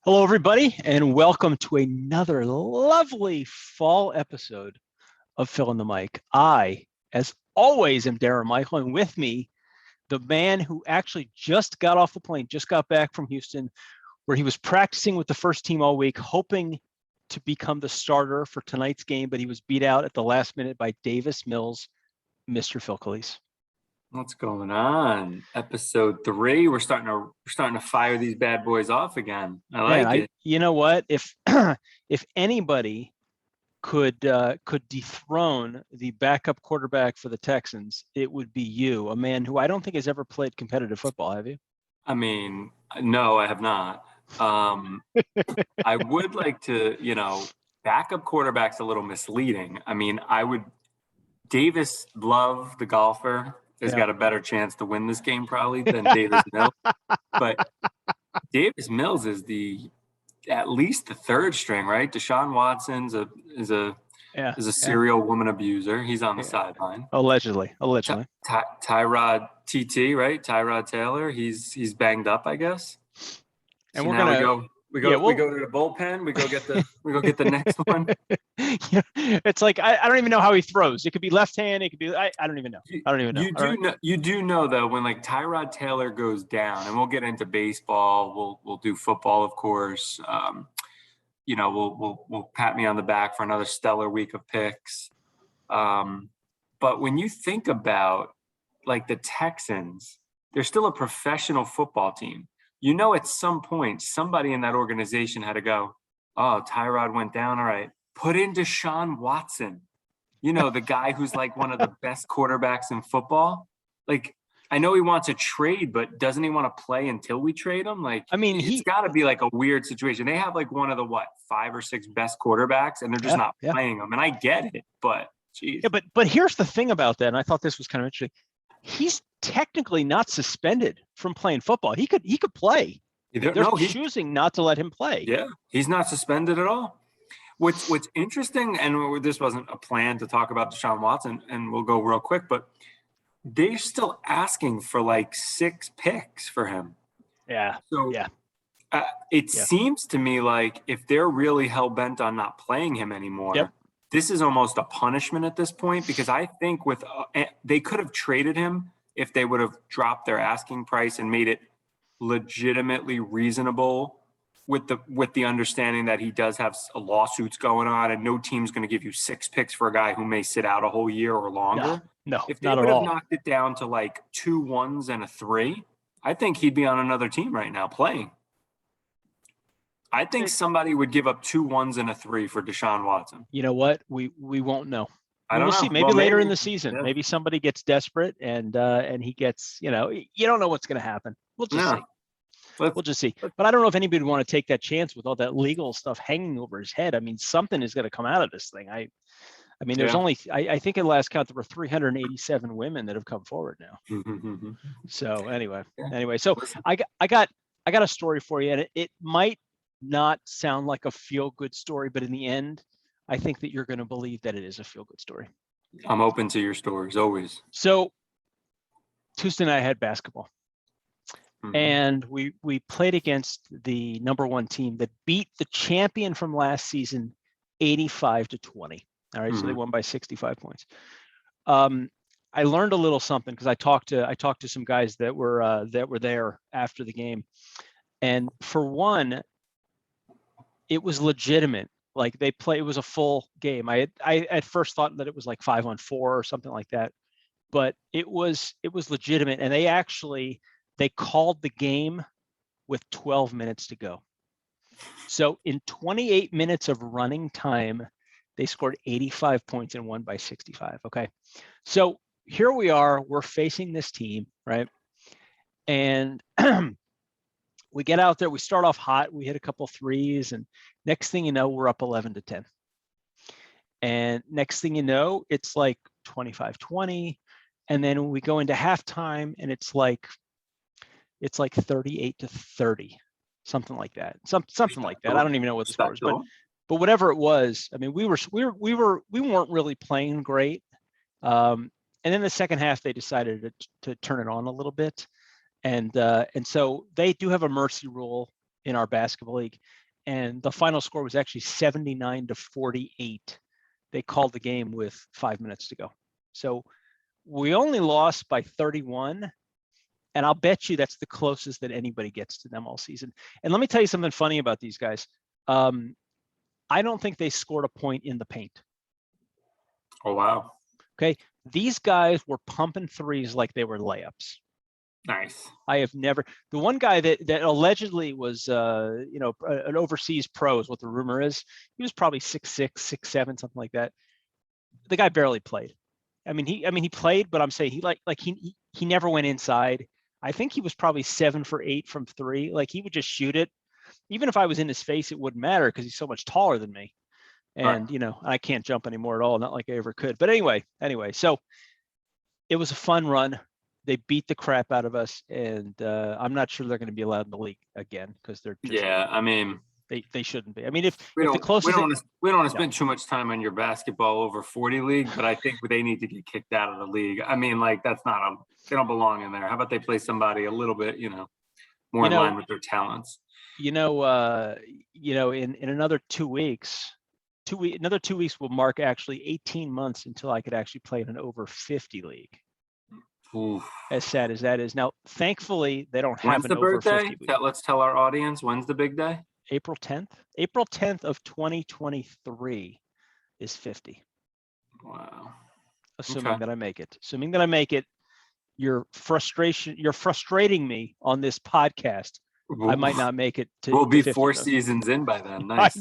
Hello, everybody, and welcome to another lovely fall episode of Fill in the Mic. I, as always, am Darrin Michael, and with me, the man who actually just got off the plane, just got back from Houston, where he was practicing with the first team all week, hoping to become the starter for tonight's game, but he was beat out at the last minute by Davis Mills, Mr. Phil Calise. What's going on? Episode 3. We're starting to fire these bad boys off again. I like it. You know what? If if anybody could dethrone the backup quarterback for the Texans, it would be you, a man who I don't think has ever played competitive football. Have you? I mean, no, I have not. I would like to, backup quarterback's a little misleading. I mean, Davis Love, the golfer, has got a better chance to win this game probably than Davis Mills. But Davis Mills is at least the third string, right? Deshaun Watson's is a serial woman abuser. He's on the sideline. Allegedly. Tyrod TT, right? Tyrod Taylor. He's banged up, I guess. And so we're gonna we go to the bullpen. We go get the next one. It's like I don't even know how he throws. It could be left hand. It could be I don't even know. You do know though, when like Tyrod Taylor goes down, and we'll get into baseball. We'll do football, of course. We'll pat me on the back for another stellar week of picks. But when you think about like the Texans, they're still a professional football team. At some point, somebody in that organization had to go, oh, Tyrod went down. All right. Put in Deshaun Watson, the guy who's like one of the best quarterbacks in football. Like, I know he wants a trade, but doesn't he want to play until we trade him? Like, I mean, it's got to be like a weird situation. They have like one of the 5 or 6 best quarterbacks, and they're just not playing them. And I get it, but geez. Yeah, but here's the thing about that, and I thought this was kind of interesting. He's technically not suspended from playing football. He could play. They're choosing not to let him play. Yeah, he's not suspended at all. What's interesting, and this wasn't a plan to talk about Deshaun Watson, and we'll go real quick, but they're still asking for like 6 picks for him. Yeah. So it seems to me like if they're really hell bent on not playing him anymore, this is almost a punishment at this point, because I think they could have traded him if they would have dropped their asking price and made it legitimately reasonable with the understanding that he does have lawsuits going on, and no team's going to give you 6 picks for a guy who may sit out a whole year or longer. No, if they would have knocked it down to like 2 1s and a 3, I think he'd be on another team right now playing. I think somebody would give up 2 1s and a 3 for Deshaun Watson. You know what? We won't know. We'll see. Maybe later in the season. Yeah. Maybe somebody gets desperate and he gets. You don't know what's going to happen. We'll just see. We'll just see. But I don't know if anybody would want to take that chance with all that legal stuff hanging over his head. I mean, something is going to come out of this thing. I mean, there's only. I think at last count there were 387 women that have come forward now. So anyway, so I got a story for you, and it might not sound like a feel-good story, but in the end, I think that you're going to believe that it is a feel-good story. I'm open to your stories, always. So Tuesday night I had basketball, and we played against the number 1 team that beat the champion from last season 85-20. All right, so they won by 65 points. I learned a little something because I talked to some guys that were there after the game, and for one, it was legitimate. Like it was a full game. I at first thought that it was like 5-on-4 or something like that, but it was legitimate. And they called the game with 12 minutes to go. So in 28 minutes of running time, they scored 85 points and won by 65. Okay. So here we are, we're facing this team, right? And we get out there, we start off hot, we hit a couple threes, and next thing you know, we're up 11-10. And next thing you know, it's like 25-20. And then we go into halftime and it's like 38-30, something like that. Something like that. I don't even know what the score was, but whatever it was, I mean, we weren't really playing great. And then the second half, they decided to turn it on a little bit. And so they do have a mercy rule in our basketball league, and the final score was actually 79-48. They called the game with 5 minutes to go. So we only lost by 31. And I'll bet you that's the closest that anybody gets to them all season. And let me tell you something funny about these guys. I don't think they scored a point in the paint. Oh, wow. Okay. These guys were pumping threes like they were layups. Nice. I have never, the one guy that allegedly was, an overseas pro is what the rumor is. He was probably 6'6", 6'7", something like that. The guy barely played. He played, but I'm saying he never went inside. I think he was probably 7 for 8 from 3. Like he would just shoot it. Even if I was in his face, it wouldn't matter because he's so much taller than me. And, right. I can't jump anymore at all. Not like I ever could. But anyway, so it was a fun run. They beat the crap out of us. And I'm not sure they're going to be allowed in the league again because they're just, they shouldn't be. If the closest we don't want to spend too much time on your basketball over 40 league, but I think they need to get kicked out of the league. That's not they don't belong in there. How about they play somebody a little bit, more in line with their talents? In another 2 weeks, another 2 weeks will mark actually 18 months until I could actually play in an over 50 league. Oof. As sad as that is. Now, thankfully, they don't have When's an the over birthday? 50 week. Let's tell our audience, when's the big day? April 10th. April 10th of 2023 is 50. Wow. Assuming that I make it. You're frustrating me on this podcast. Ooh. I might not make it to. We'll be 50, 4 though. seasons in by then. Nice.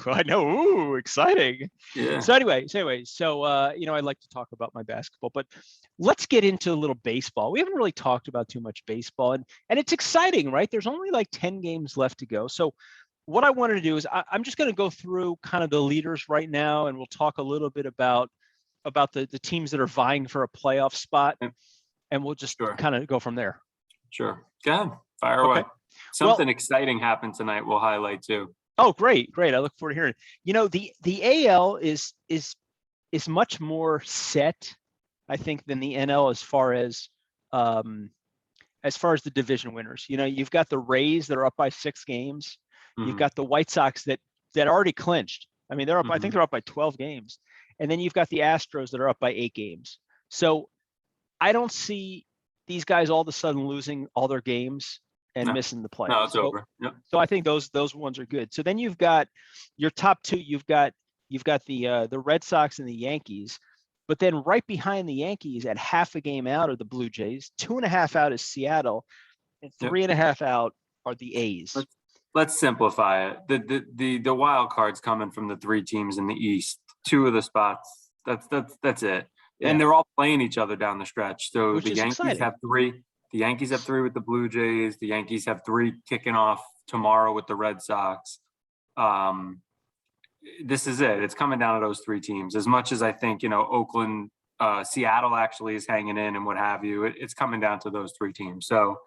I know. Ooh, exciting. Yeah. So anyway, I'd like to talk about my basketball, but let's get into a little baseball. We haven't really talked about too much baseball, and it's exciting, right? There's only like 10 games left to go. So what I wanted to do is I'm just going to go through kind of the leaders right now, and we'll talk a little bit about the teams that are vying for a playoff spot, and we'll just kind of go from there. Sure. Go ahead. Fire away. Something exciting happened tonight we'll highlight too. Oh, great. I look forward to hearing. The AL is much more set, I think, than the NL as far as the division winners. You've got the Rays that are up by 6 games. Mm-hmm. You've got the White Sox that already clinched. They're up. Mm-hmm. I think they're up by 12 games. And then you've got the Astros that are up by 8 games. So I don't see these guys all of a sudden losing all their games and missing the playoffs. No, it's over. Yep. So I think those ones are good. So then you've got your top 2. You've got the Red Sox and the Yankees, but then right behind the Yankees at half a game out are the Blue Jays, 2.5 out is Seattle, and 3.5 out are the A's. Let's simplify it. The wild card's coming from the 3 teams in the East. 2 of the spots. That's it. Yeah. And they're all playing each other down the stretch. So which the Yankees have 3. The Yankees have 3 with the Blue Jays. The Yankees have 3 kicking off tomorrow with the Red Sox. This is it. It's coming down to those 3 teams. As much as I think, Oakland, Seattle actually is hanging in and what have you, it's coming down to those 3 teams. So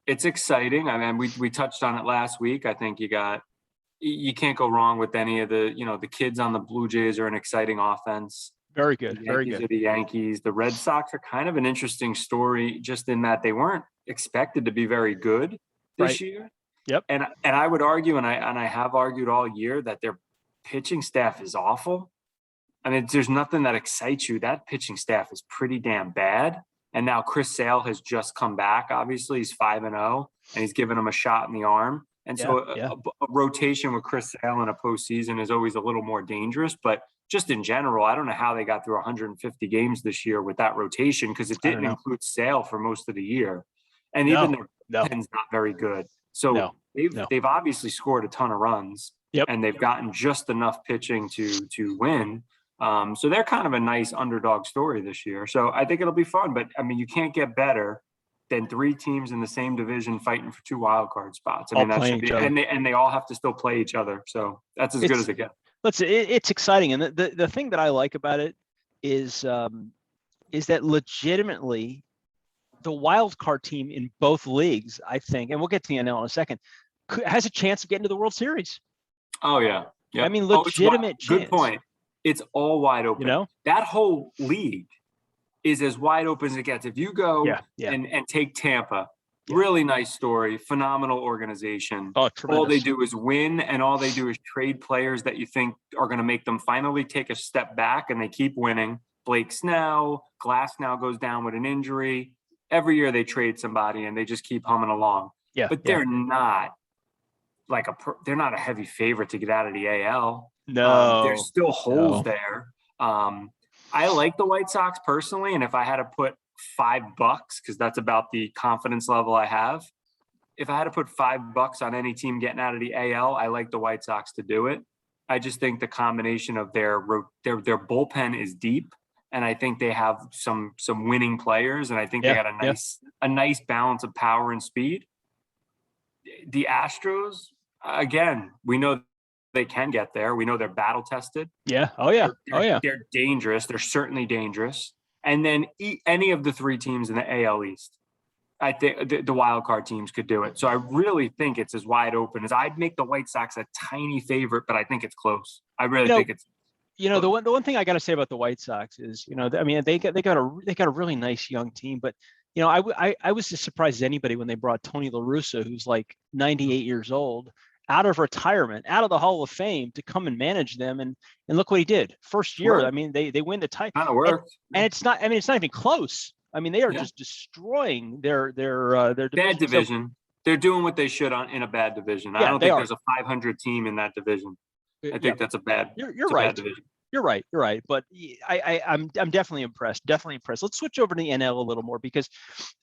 it's exciting. We touched on it last week. I think you can't go wrong with any of the kids on the Blue Jays are an exciting offense. Very good. Very good. The Yankees. The Red Sox are kind of an interesting story just in that they weren't expected to be very good this year. Yep. And I would argue, and I have argued all year, that their pitching staff is awful. There's nothing that excites you. That pitching staff is pretty damn bad. And now Chris Sale has just come back. Obviously, he's 5-0, and he's given him a shot in the arm. And so a rotation with Chris Sale in a postseason is always a little more dangerous. But just in general, I don't know how they got through 150 games this year with that rotation because it didn't include Sale for most of the year. And even their pen's not very good. So they've obviously scored a ton of runs. Yep. And they've gotten just enough pitching to win. So they're kind of a nice underdog story this year. So I think it'll be fun. But, you can't get better than 3 teams in the same division fighting for 2 wild card spots. That should be, and they all have to still play each other. So that's as good as it gets. It's exciting. And the thing that I like about it is that legitimately the wild card team in both leagues, I think, and we'll get to the NL in a second, has a chance of getting to the World Series. Oh, yeah. Legitimate chance. Good point. It's all wide open. That whole league is as wide open as it gets. If you go and take Tampa Really nice story. Phenomenal organization. Oh, All they tremendous. do is win, and all they do is trade players that you think are going to make them finally take a step back, and they keep winning. Blake Snell, Glass now goes down with an injury. Every year they trade somebody, and they just keep humming along. Yeah. But they're not they're not a heavy favorite to get out of the AL. There's still holes there. I like the White Sox personally, and if I had to put $5, because that's about the confidence level I have, if I had to put $5 on any team getting out of the AL, I like the White Sox to do it. I just think the combination of their bullpen is deep, and I think they have some winning players, and I think they got a nice balance of power and speed. The Astros, again, we know they can get there. We know they're battle tested. Yeah. Oh yeah. They're dangerous. They're certainly dangerous. And then any of the three teams in the AL East, I think the wild card teams could do it. So I really think it's as wide open as I'd make the White Sox a tiny favorite, but I think it's close. I really think it's. The one thing I got to say about the White Sox is, I mean, they got a really nice young team, but I was as surprised as anybody when they brought Tony La Russa, who's like 98 years old, out of retirement, out of the Hall of Fame, to come and manage them, and look what he did. First year, I mean, they win the title. Kind of worked. And it's not even close. I mean, they are just destroying their division. Bad division. So, they're doing what they should in a bad division. I don't think there's a 500 team in that division. I think that's a bad. You're right. Bad division. You're right. But I'm definitely impressed. Let's switch over to the NL a little more, because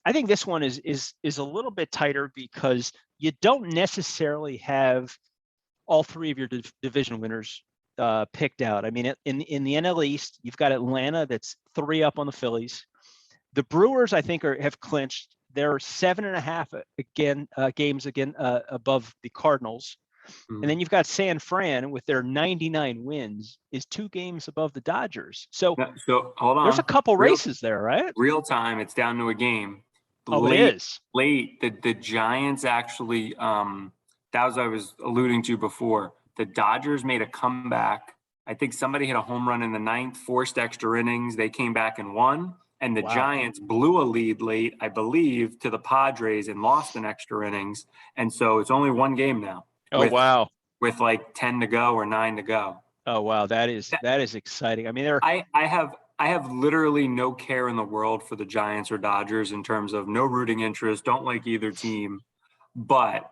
I think this one is a little bit tighter, because you don't necessarily have all three of your division winners picked out. I mean, in the NL East, you've got Atlanta that's 3 up on the Phillies. The Brewers, I think, have clinched. They're 7.5 games above the Cardinals. Mm-hmm. And then you've got San Fran with their 99 wins is 2 games above the Dodgers. So hold on. There's a couple races there, right? Real time, it's down to a game. It is. Late, the Giants actually, that was what I was alluding to before. The Dodgers made a comeback. I think somebody hit a home run in the 9th, forced extra innings. They came back and won. And the Giants blew a lead late, I believe, to the Padres and lost in extra innings. And so it's only 1 game now. With like 10 to go or 9 to go. Oh wow, that is exciting. I mean, I have literally no care in the world for the Giants or Dodgers in terms of no rooting interest, don't like either team, but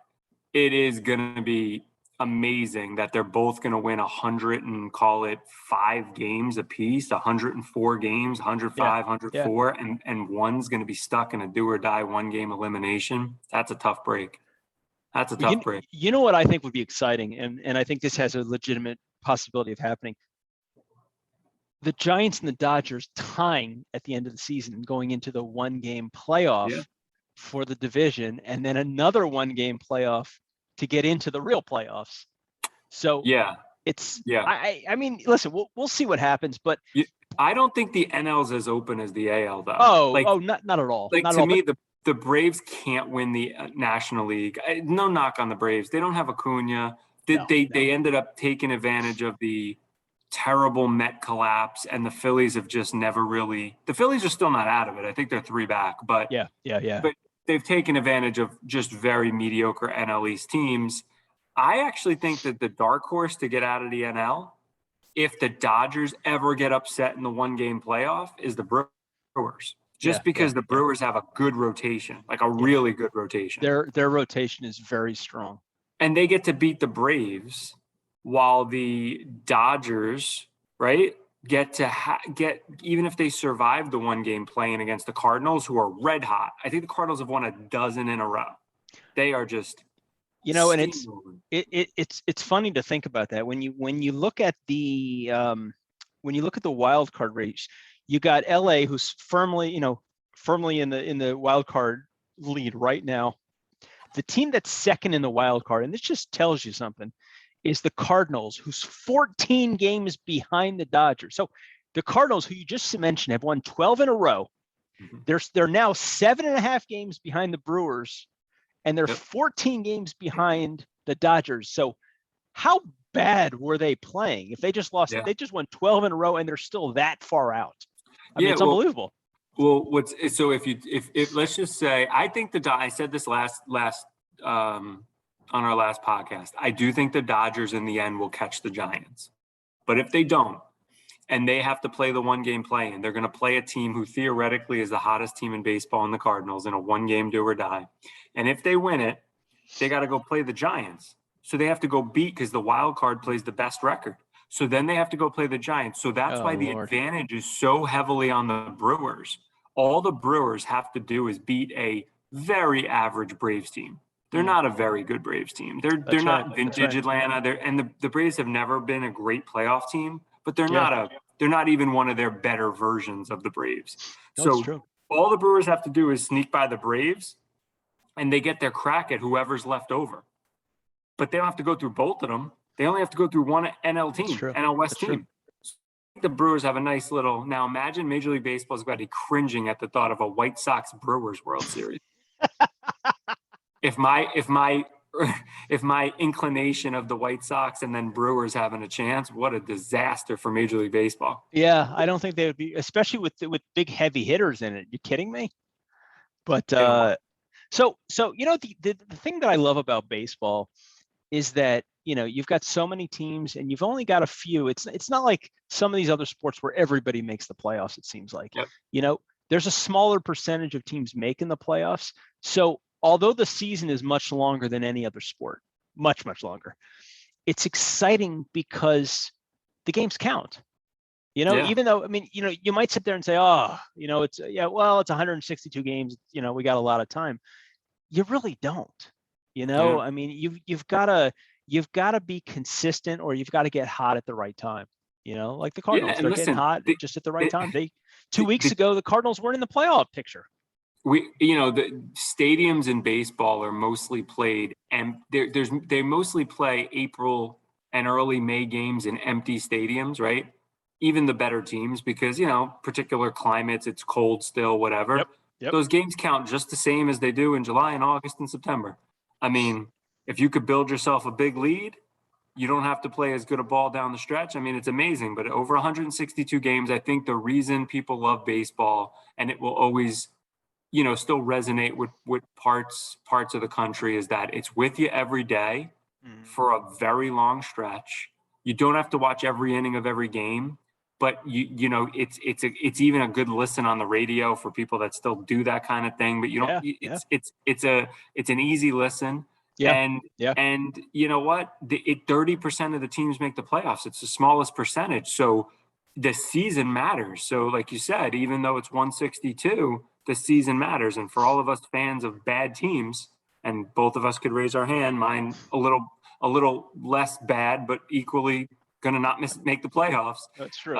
it is going to be amazing that they're both going to win 100 and call it 5 games apiece, 104 games, 105, 104, and one's going to be stuck in a do or die 1 game elimination. That's a tough break. That's a tough break. You know what I think would be exciting, and I think this has a legitimate possibility of happening. The Giants and the Dodgers tying at the end of the season and going into the 1-game playoff for the division, and then another 1-game playoff to get into the real playoffs. So I mean, listen, we'll see what happens, but I don't think the NL's as open as the AL though. Not at all. Like, to me, the Braves can't win the National League. No knock on the Braves. They don't have Acuna. They ended up taking advantage of the terrible Met collapse, and the Phillies have just never really. The Phillies are still not out of it. I think they're 3 back, but But they've taken advantage of just very mediocre NL East teams. I actually think that the dark horse to get out of the NL, if the Dodgers ever get upset in the 1-game playoff, is the Brewers. Because the Brewers have a good rotation, like a really good rotation. Their rotation is very strong. And they get to beat the Braves, while the Dodgers, right, get to get, even if they survive the 1-game play-in against the Cardinals, who are red hot. I think the Cardinals have won a dozen in a row. They are just, and it's funny to think about that when you look at the wild card race. You got LA, who's firmly in the wild card lead right now. The team that's second in the wild card, and this just tells you something, is the Cardinals, who's 14 games behind the Dodgers. So the Cardinals, who you just mentioned, have won 12 in a row. Mm-hmm. They're now 7.5 games behind the Brewers, and they're 14 games behind the Dodgers. So how bad were they playing if they just lost? They just won 12 in a row, and they're still that far out. I mean, it's unbelievable. Well, if let's just say, I think I said this last on our last podcast. I do think the Dodgers in the end will catch the Giants, but if they don't, and they have to play the 1-game play-in, they're going to play a team who theoretically is the hottest team in baseball in the Cardinals in a 1-game do or die. And if they win it, they got to go play the Giants. So they have to go beat, because the wild card plays the best record. So then they have to go play the Giants. So that's why the advantage is so heavily on the Brewers. All the Brewers have to do is beat a very average Braves team. They're not a very good Braves team. They're not vintage Atlanta. The Braves have never been a great playoff team, but they're not even one of their better versions of the Braves. So all the Brewers have to do is sneak by the Braves, and they get their crack at whoever's left over. But they don't have to go through both of them. They only have to go through one NL team, NL West team. The Brewers have a nice little. Now imagine Major League Baseball's got to be cringing at the thought of a White Sox Brewers World Series. If my inclination of the White Sox and then Brewers having a chance, what a disaster for Major League Baseball. Yeah, I don't think they would be, especially with big heavy hitters in it. You kidding me? But so the thing that I love about baseball is that you've got so many teams and you've only got a few. It's not like some of these other sports where everybody makes the playoffs. It seems like there's a smaller percentage of teams making the playoffs. So although the season is much longer than any other sport, much longer, it's exciting because the games count. Even though you might sit there and say, it's 162 games. We got a lot of time. You really don't. I mean, you've got to be consistent, or you've got to get hot at the right time. Like the Cardinals, they're getting hot just at the right time. 2 weeks ago, the Cardinals weren't in the playoff picture. The stadiums in baseball are mostly played, and they mostly play April and early May games in empty stadiums, right? Even the better teams, because particular climates, it's cold still, whatever. Yep. Those games count just the same as they do in July and August and September. I mean, if you could build yourself a big lead, you don't have to play as good a ball down the stretch. I mean, it's amazing. But over 162 games, I think the reason people love baseball, and it will always, still resonate with parts of the country, is that it's with you every day for a very long stretch. You don't have to watch every inning of every game, but it's even a good listen on the radio for people that still do that kind of thing. But it's an easy listen. And you know what? 30% of the teams make the playoffs. It's the smallest percentage. So the season matters. So like you said, even though it's 162, the season matters. And for all of us fans of bad teams, and both of us could raise our hand, mine a little less bad, but equally going to not make the playoffs. That's true.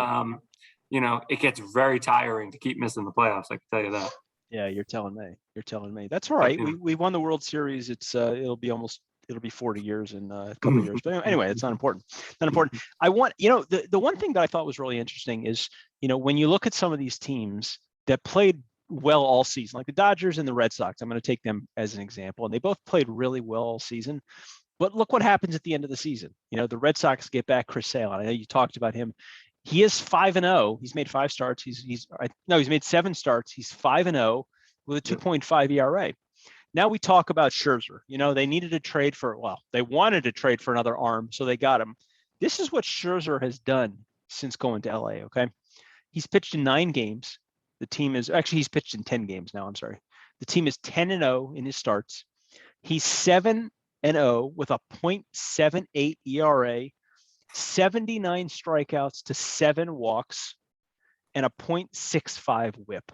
It gets very tiring to keep missing the playoffs. I can tell you that. Yeah, you're telling me. That's all right. We won the World Series. It'll be 40 years in a couple of years. But anyway, it's not important. I want, the one thing that I thought was really interesting is, when you look at some of these teams that played well all season, like the Dodgers and the Red Sox, I'm going to take them as an example, and they both played really well all season. But look what happens at the end of the season. The Red Sox get back Chris Sale. I know you talked about him. He is 5-0. He's made 5 starts. He's made 7 starts. He's 5-0 with a 2.5 ERA. Now we talk about Scherzer. They needed to trade they wanted to trade for another arm, so they got him. This is what Scherzer has done since going to LA. Okay, he's pitched in 9 games. The team is he's pitched in 10 games now. I'm sorry. The team is 10-0 in his starts. He's 7-0 with a .78 ERA. 79 strikeouts to 7 walks and a .65 whip.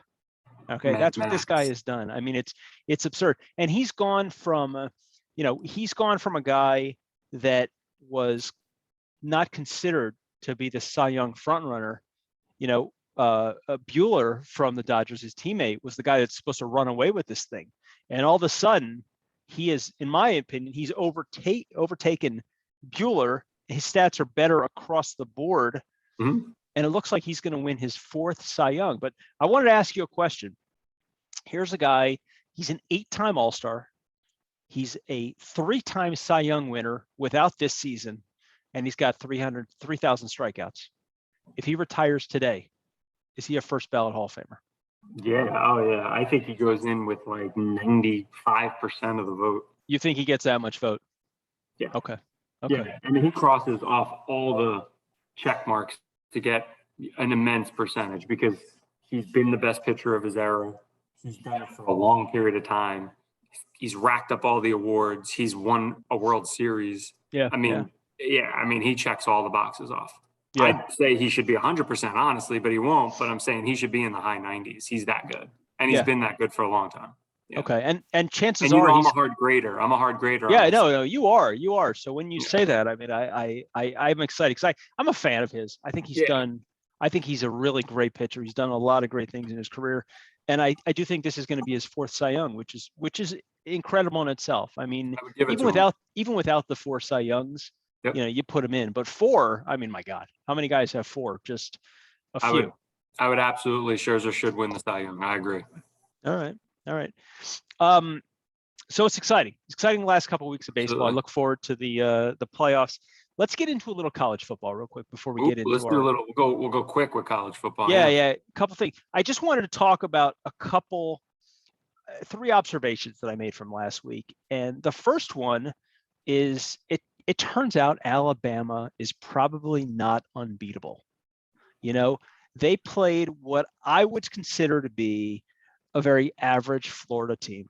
Okay, that's what this guy has done. I mean, it's absurd. And he's gone from a guy that was not considered to be the Cy Young frontrunner. Buehler from the Dodgers, his teammate, was the guy that's supposed to run away with this thing. And all of a sudden, he is, in my opinion, he's overtaken Buehler. His stats are better across the board. And it looks like he's going to win his 4th Cy Young. But I wanted to ask you a question. Here's a guy, he's an 8-time All-Star. He's a 3-time Cy Young winner without this season, and he's got 3,000 strikeouts. If he retires today, is he a first ballot Hall of Famer? Yeah. Oh, yeah. I think he goes in with like 95% of the vote. You think he gets that much vote? Yeah. Okay. Yeah. I mean, he crosses off all the check marks to get an immense percentage because he's been the best pitcher of his era. He's done it for a long period of time. He's racked up all the awards. He's won a World Series. Yeah. I mean, I mean, he checks all the boxes off. Yeah. I'd say he should be 100% honestly, but he won't. But I'm saying he should be in the high 90s. He's that good, and he's been that good for a long time. Yeah. Okay. And chances And are I'm a hard grader. I'm a hard grader. Yeah, no, you are. So when you say that, I mean, I'm excited because I'm a fan of his. I think I think he's a really great pitcher. He's done a lot of great things in his career. And I do think this is going to be his fourth Cy Young, which is incredible in itself. I mean, even without the 4 Cy Youngs, you put him in, but 4, I mean, my God, how many guys have 4? Just a few. I would absolutely. Scherzer should win the Cy Young. I agree. All right. So it's exciting. It's exciting the last couple of weeks of baseball. Absolutely. I look forward to the playoffs. Let's get into a little college football real quick before we get into we'll go quick with college football. Yeah. A couple things. I just wanted to talk about a couple 3 observations that I made from last week. And the first one is it turns out Alabama is probably not unbeatable. They played what I would consider to be a very average Florida team.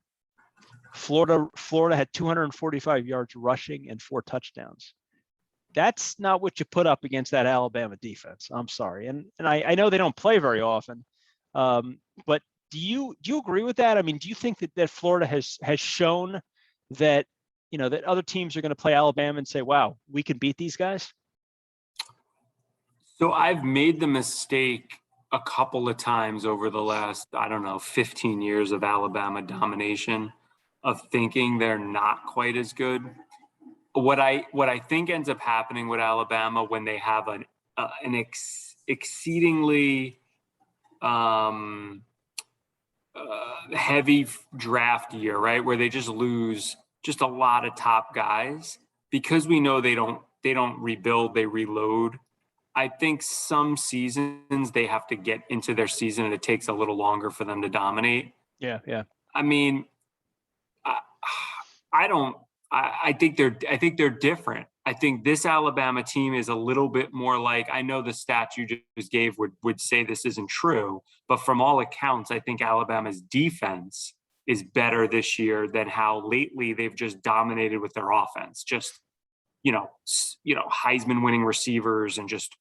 Florida had 245 yards rushing and 4 touchdowns. That's not what you put up against that Alabama defense. I'm sorry. And I know they don't play very often. But do you agree with that? I mean, do you think that Florida has shown that, that other teams are going to play Alabama and say, wow, we can beat these guys? So I've made the mistake a couple of times over the last, 15 years of Alabama domination of thinking they're not quite as good. What I think ends up happening with Alabama when they have an exceedingly heavy draft year, right, where they just lose just a lot of top guys because we know they don't rebuild, they reload. I think some seasons they have to get into their season and it takes a little longer for them to dominate. Yeah. I mean, I think they're different. I think this Alabama team is a little bit more like, I know the stats you just gave would say this isn't true, but from all accounts, I think Alabama's defense is better this year than how lately they've just dominated with their offense. Just, Heisman winning receivers and just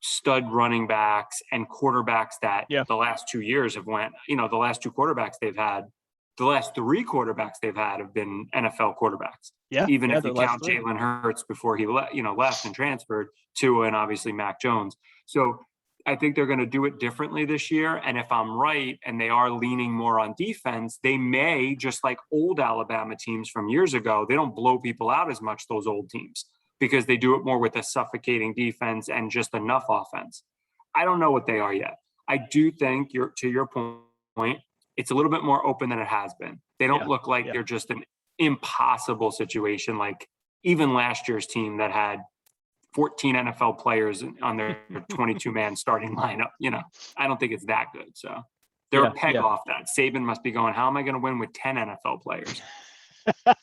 stud running backs and quarterbacks that the last 2 years have went, the last 2 quarterbacks they've had, the last 3 quarterbacks they've had have been NFL quarterbacks. Yeah. Even if you count Jalen Hurts before he left and transferred to, and obviously Mac Jones. So I think they're going to do it differently this year. And if I'm right, and they are leaning more on defense, they may, just like old Alabama teams from years ago, they don't blow people out as much, those old teams, because they do it more with a suffocating defense and just enough offense. I don't know what they are yet. I do think, to your point, it's a little bit more open than it has been. They don't look like they're just an impossible situation, like even last year's team that had 14 NFL players on their 22-man starting lineup. I don't think it's that good. So they're a peg off that. Saban must be going, how am I going to win with 10 NFL players? I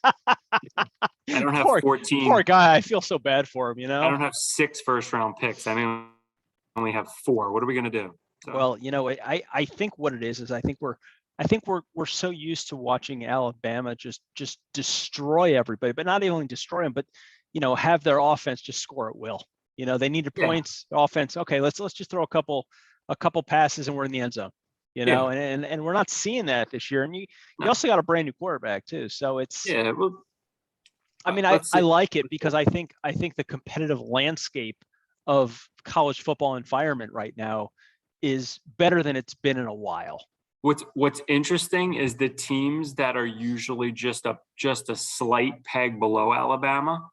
don't have 14. Poor guy. I feel so bad for him, I don't have 6 first-round picks. I mean, I only have 4. What are we going to do? So. Well, I think what it is I think we're so used to watching Alabama just destroy everybody, but not only destroy them, but have their offense just score at will. They needed points, offense. Okay, let's just throw a couple passes and we're in the end zone. And we're not seeing that this year. And you also got a brand new quarterback too. So it's I mean, I like it because I think the competitive landscape of college football environment right now is better than it's been in a while. What's interesting is the teams that are usually just a slight peg below Alabama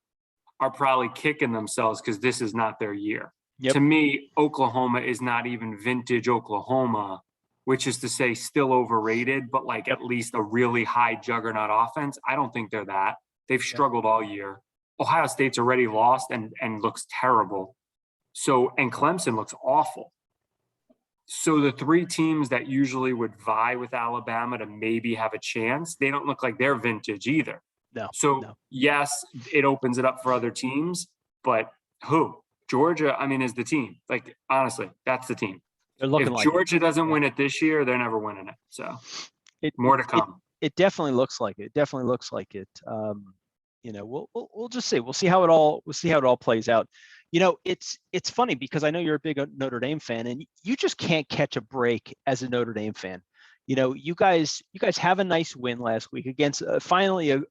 are probably kicking themselves because this is not their year. Yep. To me, Oklahoma is not even vintage Oklahoma, which is to say still overrated, but like at least a really high juggernaut offense. I don't think they're that. They've struggled all year. Ohio State's already lost and looks terrible. So, and Clemson looks awful. So the three teams that usually would vie with Alabama to maybe have a chance, they don't look like they're vintage either. No. So yes, it opens it up for other teams, but who? Georgia, I mean, is the team. Like, honestly, that's the team. They're looking If like Georgia doesn't win it this year, they're never winning it. So more to come. It definitely looks like it. It definitely looks like it. We'll just see. We'll see how it all plays out. It's funny because I know you're a big Notre Dame fan, and you just can't catch a break as a Notre Dame fan. You guys have a nice win last week against finally a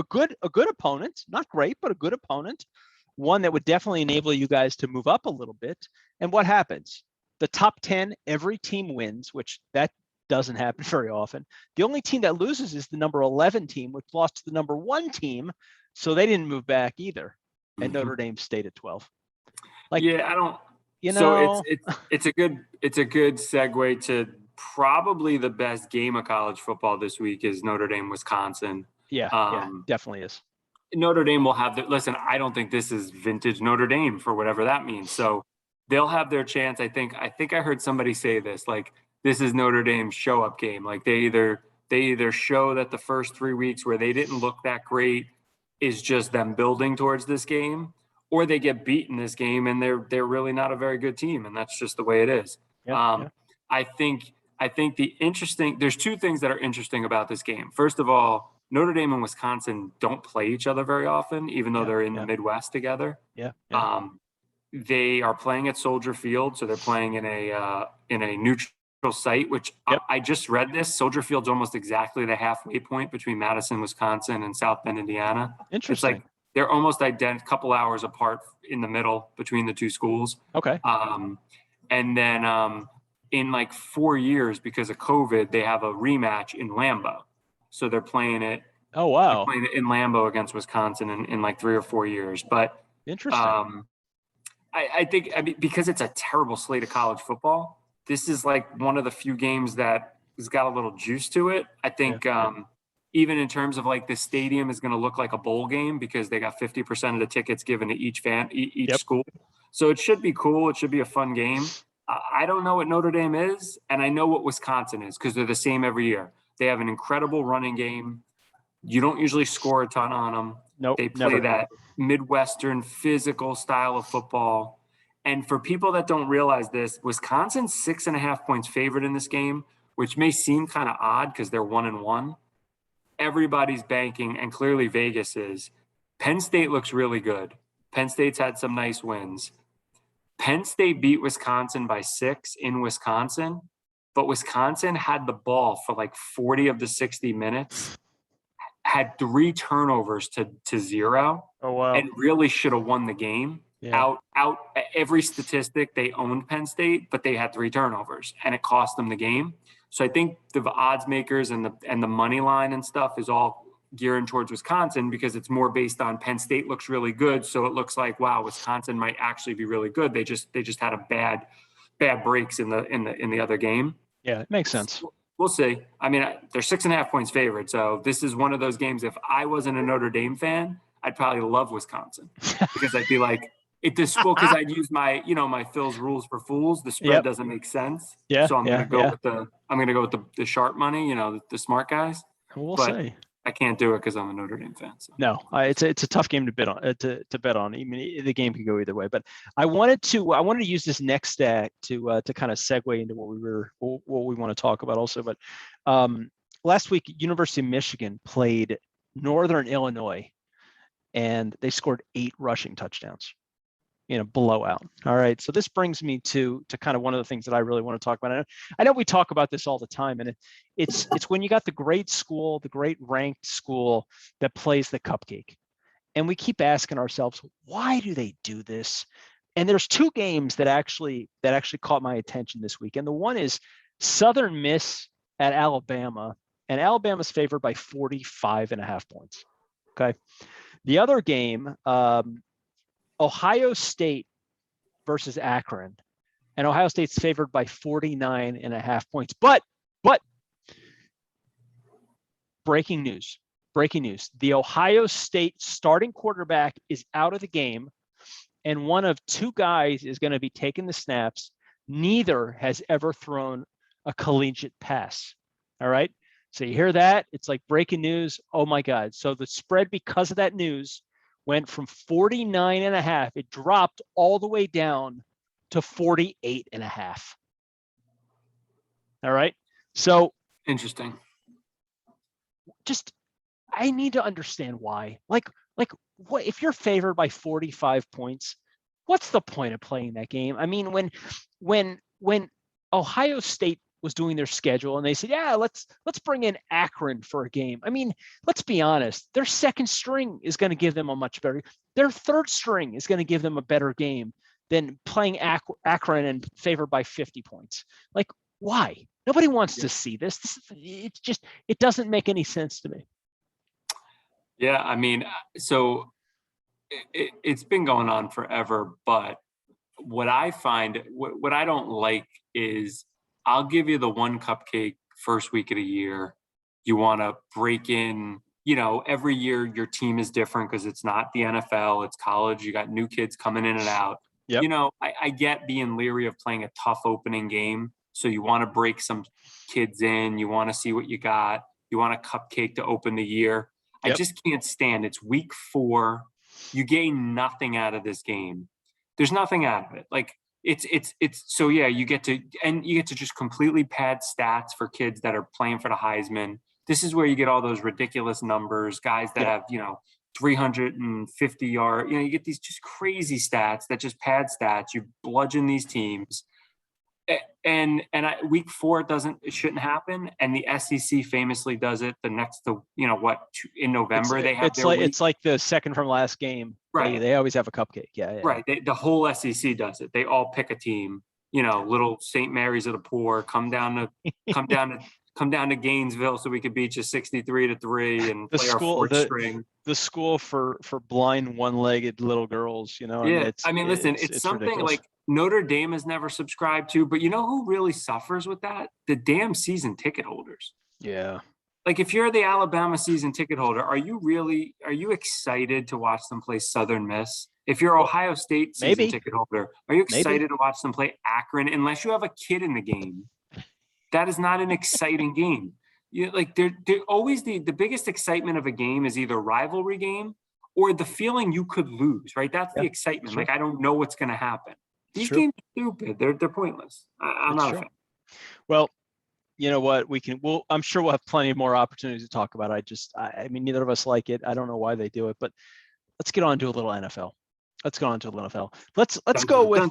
good opponent, not great, but a good opponent, one that would definitely enable you guys to move up a little bit. And what happens? The top 10, every team wins, which that doesn't happen very often. The only team that loses is the number 11 team, which lost to the number 1 team, so they didn't move back either. And Notre Dame stayed at 12. Yeah, I don't. So it's a good segue to probably the best game of college football this week is Notre Dame, Wisconsin. Yeah, definitely is. Notre Dame will have listen, I don't think this is vintage Notre Dame for whatever that means. So they'll have their chance. I think I heard somebody say this, like, this is Notre Dame's show up game. Like they either show that the first 3 weeks where they didn't look that great is just them building towards this game, or they get beaten this game and they're really not a very good team. And that's just the way it is. I think there's two things that are interesting about this game. First of all, Notre Dame and Wisconsin don't play each other very often, even though they're in the Midwest together. They are playing at Soldier Field, so they're playing in a neutral site, which I just read this. Soldier Field's almost exactly the halfway point between Madison, Wisconsin, and South Bend, Indiana. Interesting. It's like they're almost identical, couple hours apart in the middle between the two schools. Okay. And then in like 4 years, because of COVID, they have a rematch in Lambeau. So they're playing it. Oh, wow. They're playing it in Lambeau against Wisconsin in like 3 or 4 years. But interesting. I think because it's a terrible slate of college football, this is like one of the few games that has got a little juice to it. I think even in terms of like the stadium is going to look like a bowl game because they got 50% of the tickets given to each school. So it should be cool. It should be a fun game. I don't know what Notre Dame is, and I know what Wisconsin is because they're the same every year. They have an incredible running game. You don't usually score a ton on them. Nope, they play that Midwestern physical style of football. And for people that don't realize this, Wisconsin's 6.5 points favored in this game, which may seem kind of odd because they're 1-1. Everybody's banking, and clearly Vegas is. Penn State looks really good. Penn State's had some nice wins. Penn State beat Wisconsin by 6 in Wisconsin, but Wisconsin had the ball for like 40 of the 60 minutes, had 3 turnovers to 0. Oh, wow. And really should have won the game. Out every statistic, they owned Penn State, but they had 3 turnovers and it cost them the game. So I think the odds makers and the money line and stuff is all gearing towards Wisconsin because it's more based on Penn State looks really good. So it looks like, wow, Wisconsin might actually be really good. They just had a bad breaks in the other game. Yeah, it makes sense. We'll see. I mean, they're 6.5 points favored. So this is one of those games. If I wasn't a Notre Dame fan, I'd probably love Wisconsin because I'd be like, because I'd use my Phil's rules for fools. The spread doesn't make sense. Yeah. So I'm going to go with the sharp money, the smart guys. We'll see. I can't do it because I'm a Notre Dame fan. So. No, it's a tough game to bet on. To bet on. I mean, the game can go either way. But I wanted to use this next stat to kind of segue into what we want to talk about also. But last week, University of Michigan played Northern Illinois, and they scored 8 rushing touchdowns in a blowout. All right. So this brings me to kind of one of the things that I really want to talk about. I know we talk about this all the time, and it's when you got the great school, the great ranked school that plays the cupcake. And we keep asking ourselves, why do they do this? And there's 2 games that actually caught my attention this week. And the one is Southern Miss at Alabama, and Alabama's favored by 45.5 points. Okay. The other game, Ohio State versus Akron, and Ohio State's favored by 49.5 points. But breaking news. The Ohio State starting quarterback is out of the game, and one of 2 guys is going to be taking the snaps Neither has ever thrown a collegiate pass. All right. So you hear that? It's like breaking news. Oh my God. So the spread, because of that news, went from 49.5. It dropped all the way down to 48.5. All right. So Interesting. just, I need to understand why. Like what if you're favored by 45 points? What's the point of playing that game? I mean, when Ohio State was doing their schedule and they said, yeah, let's bring in Akron for a game. I mean, let's be honest, their second string is going to give them a much better, their third string is going to give them a better game than playing Akron and favored by 50 points. Like, why? Nobody wants to see this. It's just, it doesn't make any sense to me. Yeah, I mean, so it's been going on forever, but what I find, what I don't like is I'll give you the one cupcake first week of the year. You want to break in, every year your team is different because it's not the NFL, it's college. You got new kids coming in and out. Yep. I get being leery of playing a tough opening game. So you want to break some kids in. You want to see what you got. You want a cupcake to open the year. Yep. I just can't stand. It's week 4. You gain nothing out of this game. There's nothing out of it. Like it's so yeah, you get to just completely pad stats for kids that are playing for the Heisman. This is where you get all those ridiculous numbers, guys that have, 350 yard, you get these just crazy stats that just pad stats. You bludgeon these teams. And week 4 it shouldn't happen, and the SEC famously does it the next in November they have it's like the second from last game, right? They always have a cupcake. Yeah. Right. The whole SEC does it. They all pick a team. Little St. Mary's of the poor come down to Gainesville so we could beat you 63-3 and play our fourth string. The school for blind one-legged little girls. Yeah. It's something ridiculous. Like Notre Dame has never subscribed to, but who really suffers with that? The damn season ticket holders. Yeah. Like if you're the Alabama season ticket holder, are you excited to watch them play Southern Miss? If you're Ohio State season ticket holder, are you excited to watch them play Akron? Unless you have a kid in the game, that is not an exciting game. They're always the biggest excitement of a game is either rivalry game or the feeling you could lose, right? That's the excitement. Sure. Like, I don't know what's going to happen. These games are stupid. They're pointless. I'm not a fan. Well, you know what? I'm sure we'll have plenty more opportunities to talk about it. I mean, neither of us like it. I don't know why they do it, but let's get on to a little NFL. Let's go with,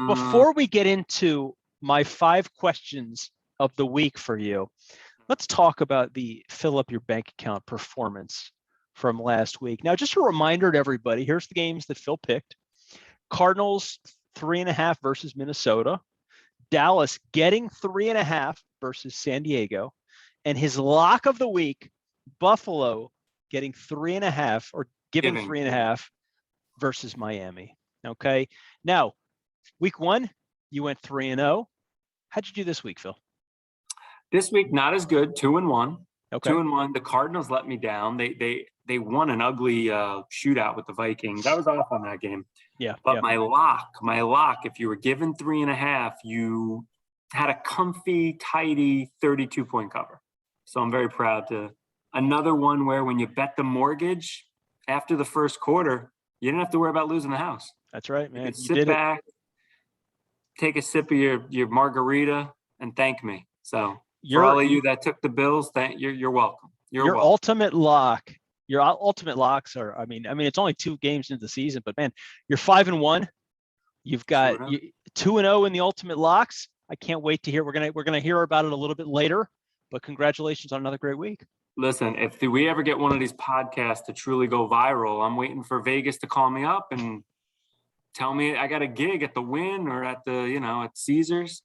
before we get into my 5 questions of the week for you, let's talk about the fill up your bank account performance from last week. Now, just a reminder to everybody, here's the games that Phil picked. Cardinals 3.5 versus Minnesota. Dallas getting 3.5 versus San Diego. And his lock of the week, Buffalo getting 3.5 or giving 3.5 versus Miami. Okay. Now, week 1, you went 3-0. How'd you do this week, Phil? This week, not as good. 2-1. Okay. 2-1. The Cardinals let me down. They won an ugly shootout with the Vikings. I was off on that game. Yeah. But my lock, if you were given 3.5, you had a comfy, tidy 32-point cover. So I'm very proud to. Another one where when you bet the mortgage after the first quarter, you didn't have to worry about losing the house. That's right, man. You sit back, take a sip of your margarita, and thank me. So for all of you that took the bills, you're welcome. Your welcome. Ultimate lock. Your ultimate locks are. I mean, it's only 2 games into the season, but man, you're 5-1. You've got 2-0 in the ultimate locks. I can't wait to hear. We're gonna hear about it a little bit later. But congratulations on another great week. Listen, if we ever get one of these podcasts to truly go viral, I'm waiting for Vegas to call me up and tell me I got a gig at the Wynn or at the at Caesars.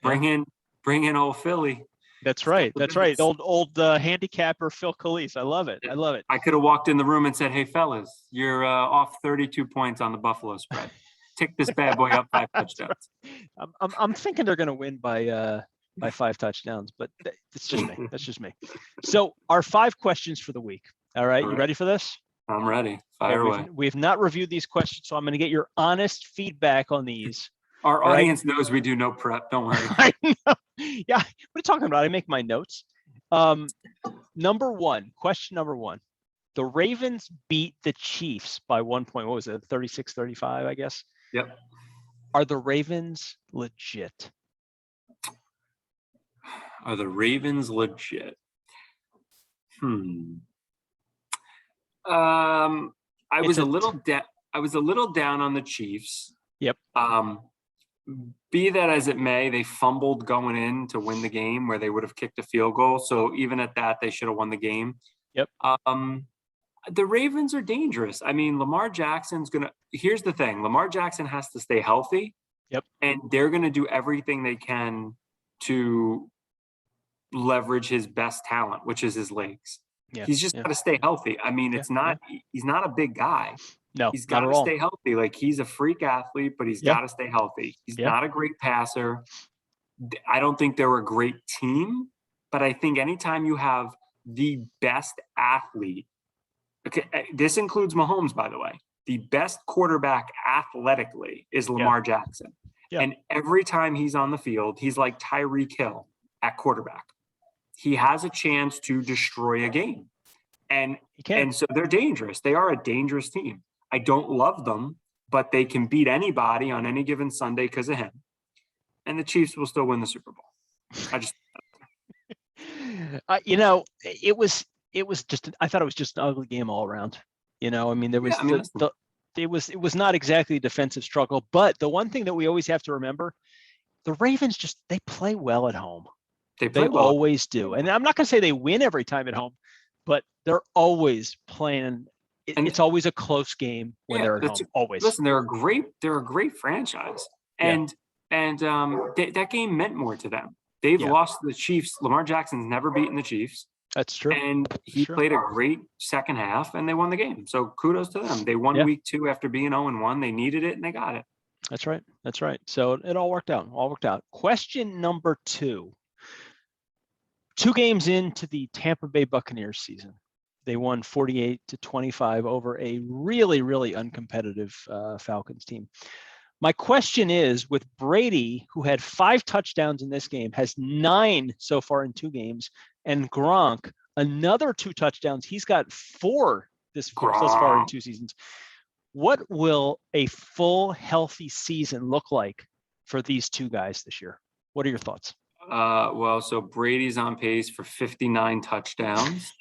Bring in old Philly. That's right. Old handicapper Phil Calise. I love it. I could have walked in the room and said, "Hey fellas, you're off 32 points on the Buffalo spread. Tick this bad boy up 5 touchdowns." I'm thinking they're going to win by 5 touchdowns, but it's just me. That's just me. So our 5 questions for the week. All right. You ready for this? I'm ready. Fire away. We've not reviewed these questions, so I'm going to get your honest feedback on these Our All right. audience knows we do no prep. Don't worry. I know. Yeah. What are you talking about? I make my notes. Question number one. The Ravens beat the Chiefs by 1 point. What was it? 36-35, I guess. Yep. Are the Ravens legit? Are the Ravens legit? I was a little down on the Chiefs. Yep. Be that as it may, they fumbled going in to win the game where they would have kicked a field goal. So even at that, they should have won the game. Yep. The Ravens are dangerous. I mean, here's the thing. Lamar Jackson has to stay healthy. Yep. And they're going to do everything they can to leverage his best talent, which is his legs. Yeah. He's just got to stay healthy. I mean, he's not a big guy. No, he's got to stay healthy. Like, he's a freak athlete, but he's got to stay healthy. He's not a great passer. I don't think they're a great team, but I think anytime you have the best athlete, okay, this includes Mahomes, by the way, the best quarterback athletically is Lamar Jackson. Yeah. And every time he's on the field, he's like Tyreek Hill at quarterback. He has a chance to destroy a game. And so they're dangerous. They are a dangerous team. I don't love them, but they can beat anybody on any given Sunday because of him. And the Chiefs will still win the Super Bowl. I just, it was just, I thought it was just an ugly game all around. I mean, there was it was not exactly a defensive struggle, but the one thing that we always have to remember, the Ravens they play well at home. They always do. And I'm not going to say they win every time at home, but they're always playing. It's always a close game when they're at home. Always. Listen, they're a great franchise, and that game meant more to them. They've lost to the Chiefs. Lamar Jackson's never beaten the Chiefs. That's true. And he played a great second half, and they won the game. So kudos to them. They won week 2 after being 0-1. They needed it, and they got it. That's right. So it all worked out. Question number 2. 2 games into the Tampa Bay Buccaneers season, they won 48-25 over a really, really uncompetitive Falcons team. My question is, with Brady, who had 5 touchdowns in this game, has 9 so far in 2 games, and Gronk, another 2 touchdowns. He's got 4 thus far in 2 seasons. What will a full, healthy season look like for these 2 guys this year? What are your thoughts? So Brady's on pace for 59 touchdowns,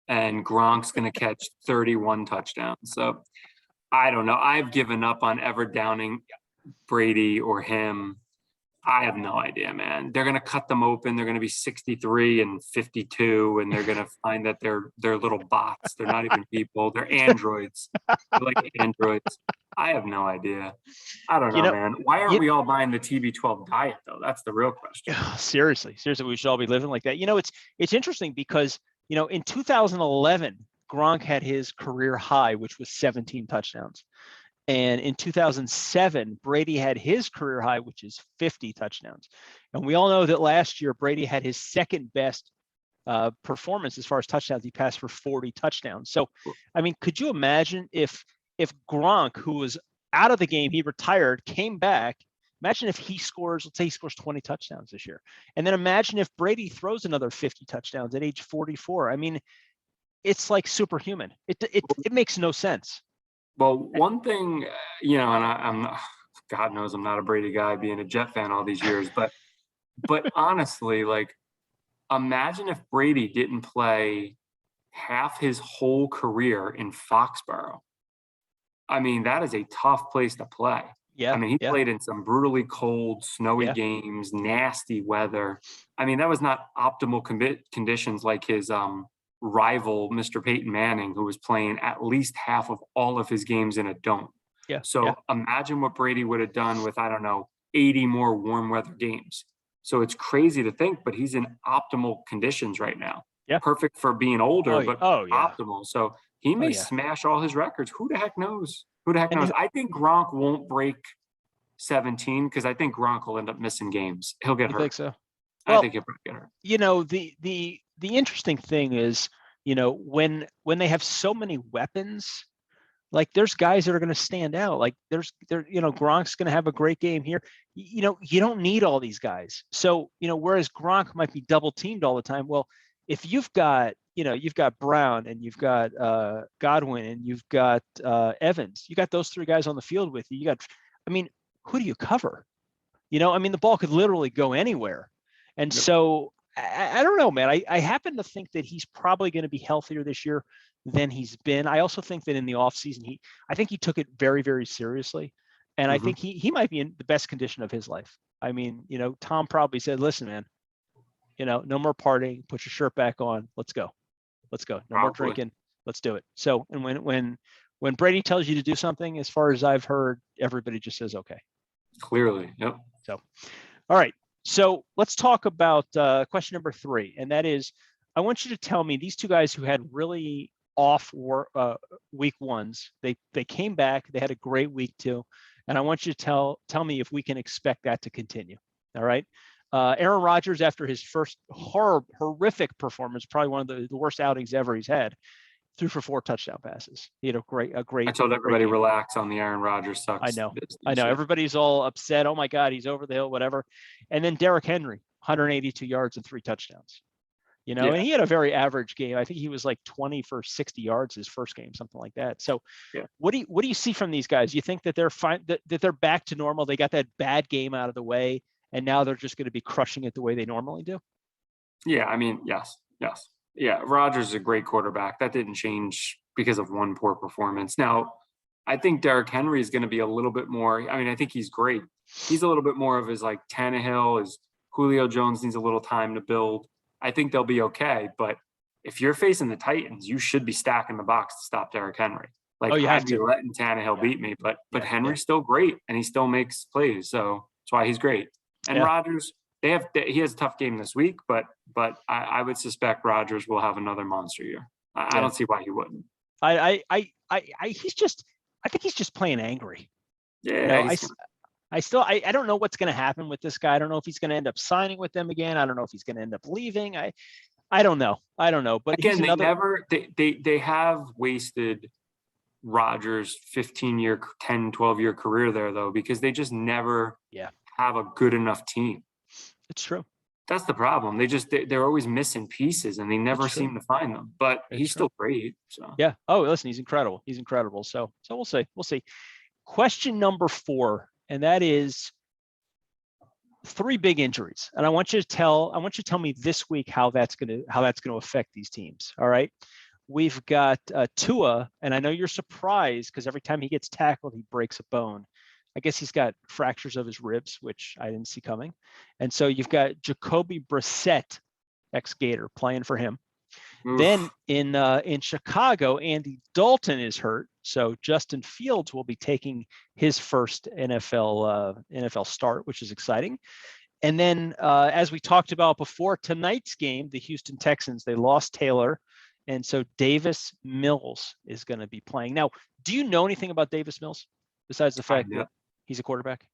and Gronk's going to catch 31 touchdowns. So I don't know. I've given up on ever downing Brady or him. I have no idea, man. They're going to cut them open. They're going to be 63 and 52, and they're going to find that they're little bots. They're not even people. They're androids. They're like androids. I have no idea. I don't know, man. Why aren't we all buying the TB12 diet, though? That's the real question. Seriously, we should all be living like that. It's interesting because, in 2011, Gronk had his career high, which was 17 touchdowns. And in 2007, Brady had his career high, which is 50 touchdowns. And we all know that last year, Brady had his second best performance as far as touchdowns. He passed for 40 touchdowns. So, I mean, could you imagine if Gronk, who was out of the game, he retired, came back, imagine if let's say he scores 20 touchdowns this year. And then imagine if Brady throws another 50 touchdowns at age 44. I mean, it's like superhuman. It makes no sense. Well, one thing, and I'm not, God knows I'm not a Brady guy being a Jet fan all these years, but honestly, like, imagine if Brady didn't play half his whole career in Foxborough. I mean, that is a tough place to play. Yeah. I mean, he played in some brutally cold, snowy games, nasty weather. I mean, that was not optimal conditions like his rival, Mr. Peyton Manning, who was playing at least half of all of his games in a dome. Yeah. So imagine what Brady would have done with, 80 more warm weather games. So it's crazy to think, but he's in optimal conditions right now. Yeah. Perfect for being older, but optimal. So he may smash all his records. Who the heck knows? I think Gronk won't break 17 because I think Gronk will end up missing games. He'll get hurt. I think so. I think he'll get hurt. The interesting thing is, when they have so many weapons, Like there's guys that are going to stand out. Like Gronk's going to have a great game here. You don't need all these guys. So, whereas Gronk might be double teamed all the time. Well, if you've got Brown and you've got Godwin and you've got Evans, you got those three guys on the field with you. Who do you cover? The ball could literally go anywhere. And so I don't know, man. I happen to think that he's probably going to be healthier this year than he's been. I also think that in the offseason, I think he took it very, very seriously. And I think he might be in the best condition of his life. Tom probably said, listen, man, no more partying, put your shirt back on. Let's go. No more drinking. Let's do it. So, and when Brady tells you to do something, as far as I've heard, everybody just says, okay. Clearly. Yep. So, all right. So let's talk about question number 3. And that is, I want you to tell me these two guys who had really off week ones, they came back, they had a great week 2. And I want you to tell me if we can expect that to continue. All right. Aaron Rodgers, after his first horrific performance, probably one of the worst outings ever he's had, threw for 4 touchdown passes. He had a great. I told everybody relax on the Aaron Rodgers sucks. I know. Everybody's all upset. Oh my God, he's over the hill, whatever. And then Derrick Henry, 182 yards and 3 touchdowns. And he had a very average game. I think he was like 20 for 60 yards his first game, something like that. So what do you see from these guys? You think that they're fine, that they're back to normal? They got that bad game out of the way, and now they're just going to be crushing it the way they normally do? Yeah, yes. Yeah, Rodgers is a great quarterback. That didn't change because of one poor performance. Now, I think Derrick Henry is going to be a little bit more. I think he's great. He's a little bit more of his like Tannehill. His Julio Jones needs a little time to build. I think they'll be okay. But if you're facing the Titans, you should be stacking the box to stop Derrick Henry. You have I'd be letting Tannehill beat me, but Henry's still great and he still makes plays. So that's why he's great. And Rodgers, he has a tough game this week, but I would suspect Rodgers will have another monster year. I don't see why he wouldn't. I think he's just playing angry. Yeah. I don't know what's going to happen with this guy. I don't know if he's going to end up signing with them again. I don't know if he's going to end up leaving. I don't know. But again, they have wasted Rodgers' 15-year, 10, 12-year career there though, because they just never have a good enough team. It's true. That's the problem. They're always missing pieces and they never seem to find them, but he's still great. So yeah. Oh, listen, he's incredible. So we'll see. Question number 4. And that is 3 big injuries. And I want you to tell me this week how that's going to affect these teams. All right. We've got Tua, and I know you're surprised because every time he gets tackled, he breaks a bone. I guess he's got fractures of his ribs, which I didn't see coming. And so you've got Jacoby Brissett, ex-Gator, playing for him. Oof. Then in Chicago, Andy Dalton is hurt. So Justin Fields will be taking his first NFL start, which is exciting. And then as we talked about before, tonight's game, the Houston Texans, they lost Taylor. And so Davis Mills is going to be playing. Now, do you know anything about Davis Mills besides the fact that he's a quarterback?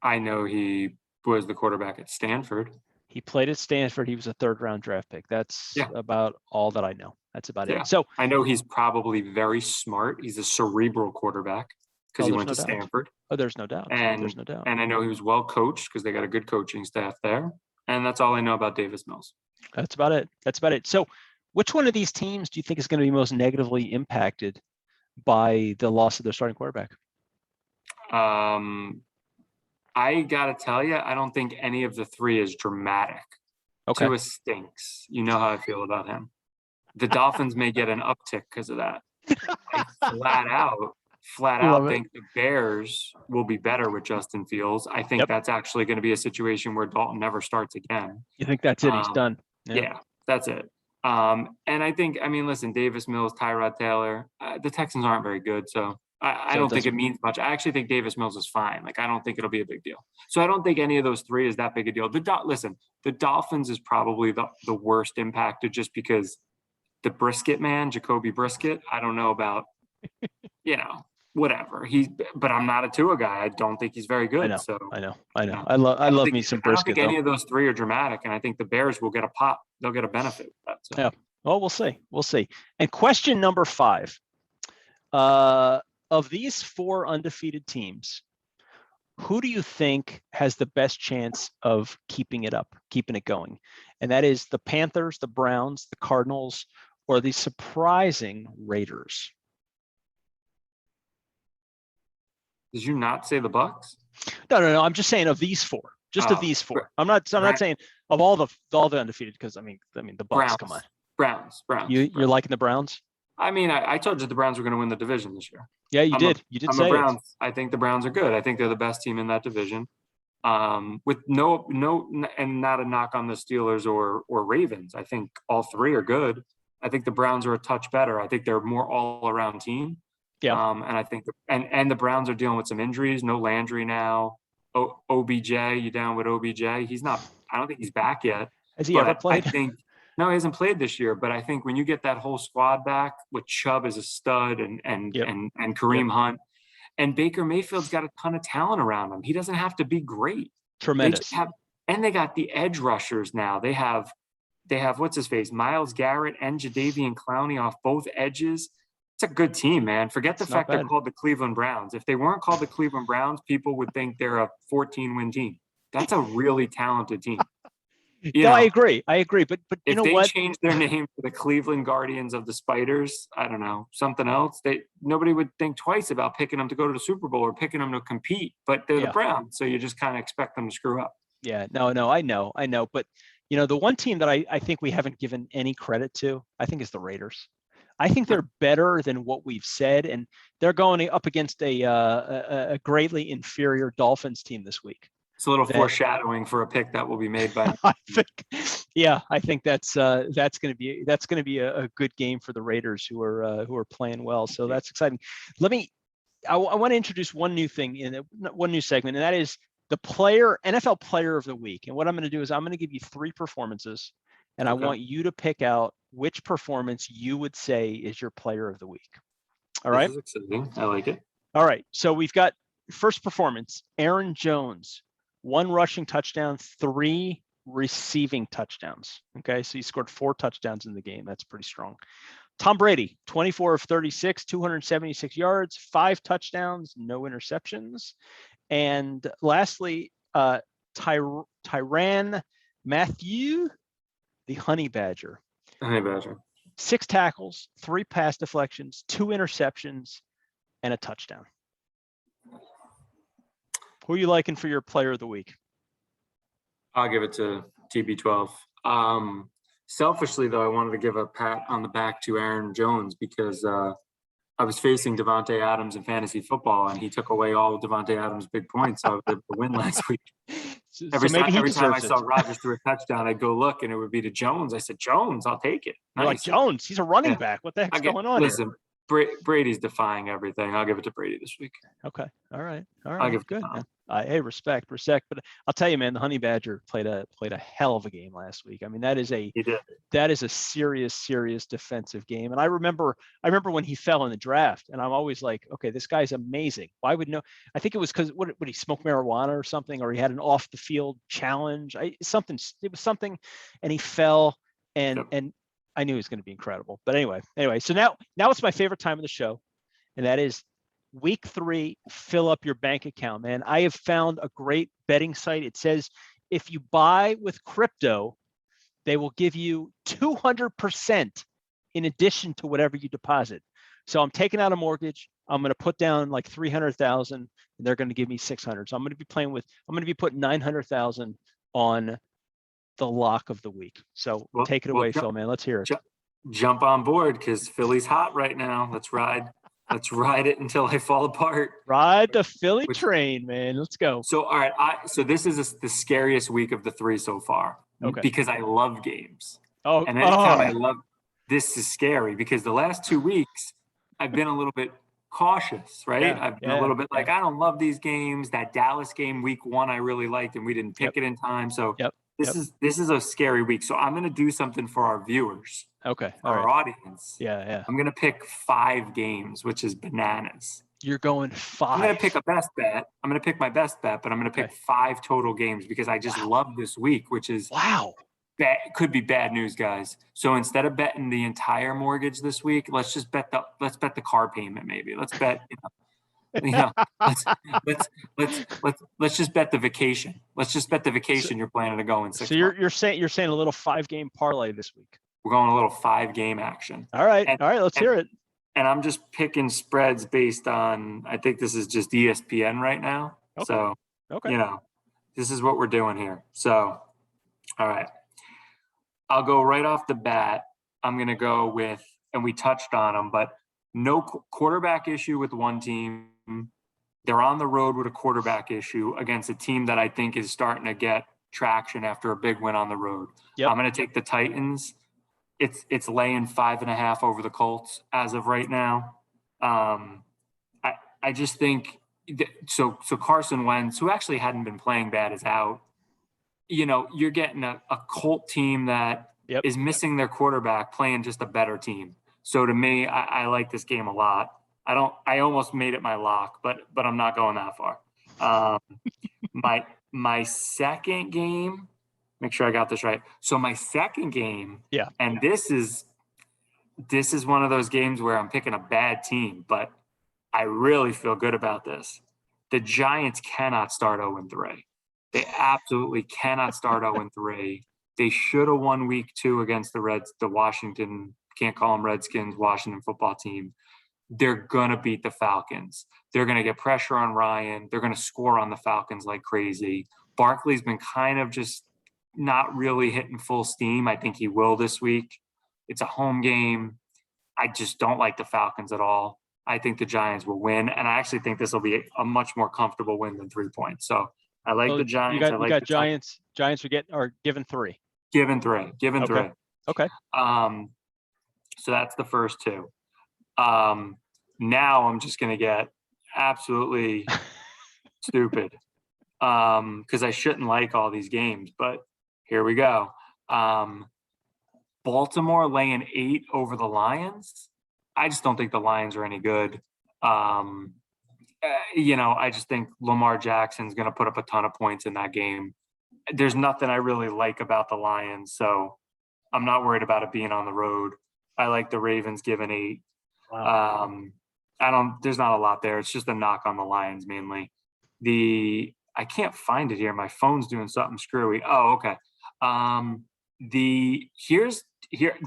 I know he was the quarterback at Stanford. He played at Stanford. He was a 3rd-round draft pick. That's about all that I know. That's about it. So I know he's probably very smart. He's a cerebral quarterback because he went to Stanford. Oh, there's no doubt. There's no doubt. And I know he was well coached because they got a good coaching staff there. And that's all I know about Davis Mills. That's about it. So which one of these teams do you think is going to be most negatively impacted by the loss of their starting quarterback? I got to tell you, I don't think any of the 3 is dramatic. Okay. Tua stinks. You know how I feel about him. The Dolphins may get an uptick because of that. I flat out think the Bears will be better with Justin Fields. I think that's actually going to be a situation where Dalton never starts again. You think that's it? He's done. Yeah, that's it. And I think, listen, Davis Mills, Tyrod Taylor, the Texans aren't very good. So I don't think it means much. I actually think Davis Mills is fine. I don't think it'll be a big deal. So I don't think any of those 3 is that big a deal. The Dolphins is probably the worst impacted just because the Brisket man, Jacoby Brisket, I don't know about, whatever. But I'm not a Tua guy. I don't think he's very good. I know. I love me some Brisket. I don't think any of those 3 are dramatic, and I think the Bears will get a pop. They'll get a benefit with that. So. Yeah. Well, we'll see. And question number 5. of these 4 undefeated teams, who do you think has the best chance of keeping it going? And that is the Panthers, the Browns, the Cardinals, or the surprising Raiders. Did you not say the Bucks? No. I'm just saying of these 4. Of these 4. I'm not saying of all the undefeated, because I mean the Bucks. Browns, come on. Browns. You're liking the Browns? I mean, I told you the Browns were going to win the division this year. Yeah, you did. You did say it. I think the Browns are good. I think they're the best team in that division. With no, and not a knock on the Steelers or Ravens. I think all 3 are good. I think the Browns are a touch better. I think they're a more all-around team. Yeah. And I think and the Browns are dealing with some injuries. No Landry now. OBJ, you down with OBJ? He's not. I don't think he's back yet. Has he ever played? I think no, he hasn't played this year. But I think when you get that whole squad back with Chubb as a stud and Kareem Hunt, and Baker Mayfield's got a ton of talent around him. He doesn't have to be great. Tremendous. They got the edge rushers now. They have what's his face, Myles Garrett and Jadeveon Clowney off both edges. It's a good team, man. Forget the fact they're called the Cleveland Browns. If they weren't called the Cleveland Browns, people would think they're a 14-win team. That's a really talented team. I agree. But you know what? If they change their name to the Cleveland Guardians of the Spiders, I don't know, something else, nobody would think twice about picking them to go to the Super Bowl or picking them to compete. But they're the Browns, so you just kind of expect them to screw up. Yeah, no, I know. But the one team that I think we haven't given any credit to, I think, is the Raiders. I think they're better than what we've said, and they're going up against a greatly inferior Dolphins team this week. It's a little foreshadowing for a pick that will be made by. I think that's going to be a good game for the Raiders, who are playing well. So that's exciting. I want to introduce one new thing one new segment, and that is the NFL Player of the Week. And what I'm going to do is I'm going to give you 3 performances, and I want you to pick out which performance you would say is your Player of the Week. All right. This is exciting. I like it. All right. So we've got first performance, Aaron Jones, 1 rushing touchdown, 3 receiving touchdowns. Okay. So he scored 4 touchdowns in the game. That's pretty strong. Tom Brady, 24 of 36, 276 yards, 5 touchdowns, no interceptions. And lastly, Tyrann Mathieu, the Honey Badger. 6 tackles, 3 pass deflections, 2 interceptions, and a touchdown. Who are you liking for your Player of the Week? I'll give it to TB12. Selfishly, though, I wanted to give a pat on the back to Aaron Jones because I was facing Devontae Adams in fantasy football, and he took away all of Devontae Adams' big points. So I was able to win last week. Every time I saw Rodgers threw a touchdown, I'd go look, and it would be to Jones. I said, Jones, I'll take it. Nice. You're like, Jones, he's a running back. What the heck's going on here? Brady's defying everything. I'll give it to Brady this week. Okay. All right. I'll give it good. Man. Hey, respect. But I'll tell you, man, the Honey Badger played a hell of a game last week. I mean, that is a serious defensive game. And I remember when he fell in the draft, and I'm always like, okay, this guy's amazing. Why would no? I think it was because what he smoked marijuana or something, or he had an off the field challenge. It was something, and he fell, and I knew he was going to be incredible. But anyway. So now it's my favorite time of the show, and that is week 3. Fill up your bank account, man. I have found a great betting site. It says if you buy with crypto, they will give you 200% in addition to whatever you deposit. So I'm taking out a mortgage. I'm going to put down like 300,000, and they're going to give me 600. So I'm going to be putting 900,000 on the lock of the week. So take it away, Phil, man. Let's hear it. Jump on board because Philly's hot right now. Let's ride it until I fall apart. Ride the Philly train, man. Let's go. So, all right. So this is the scariest week of the 3 so far. Okay. Because I love games. And anytime I love, this is scary because the last 2 weeks I've been a little bit cautious, right? I've been a little bit like, I don't love these games. That Dallas game week 1, I really liked, and we didn't pick it in time. So this is a scary week. So I'm going to do something for our viewers. Okay. Our audience. Yeah. I'm going to pick 5 games, which is bananas. You're going 5. I'm going to pick a best bet. I'm going to pick my best bet, but I'm going to pick 5 total games because I just love this week, which is could be bad news, guys. So instead of betting the entire mortgage this week, let's bet the car payment. Maybe let's bet, you know, let's just bet the vacation. Let's just bet the vacation you're planning to go in 6 So months. you're saying a little 5-game parlay this week. We're going a little 5-game action. All right. Let's hear it. And I'm just picking spreads based on, I think this is just ESPN right now. Okay. So, Okay. this is what we're doing here. So, all right. I'll go right off the bat. I'm going to go with, and we touched on them, but no quarterback issue with one team. They're on the road with a quarterback issue against a team that I think is starting to get traction after a big win on the road. Yep. I'm going to take the Titans. It's laying 5.5 over the Colts as of right now. I just think so Carson Wentz, who actually hadn't been playing bad, is out. You're getting a Colt team that is missing their quarterback, playing just a better team. So to me, I like this game a lot. I almost made it my lock, but I'm not going that far. My second game, make sure I got this right. So my second game, and this is one of those games where I'm picking a bad team, but I really feel good about this. The Giants cannot start 0-3. They absolutely cannot start 0-3. They should have won week 2 against the Washington, can't call them Redskins, Washington football team. They're going to beat the Falcons. They're going to get pressure on Ryan. They're going to score on the Falcons like crazy. Barkley's been kind of just not really hitting full steam. I think he will this week. It's a home game. I just don't like the Falcons at all. I think the Giants will win, and I actually think this will be a much more comfortable win than 3 points. So I like the Giants. You got Giants. Giants are given 3. Given three. Okay. So that's the first 2. Now I'm just going to get absolutely stupid because I shouldn't like all these games, but here we go. Baltimore laying 8 over the Lions. I just don't think the Lions are any good. I just think Lamar Jackson's going to put up a ton of points in that game. There's nothing I really like about the Lions, so I'm not worried about it being on the road. I like the Ravens giving 8. Wow. There's not a lot there. It's just a knock on the Lions mainly. I can't find it here. My phone's doing something screwy. Oh, okay.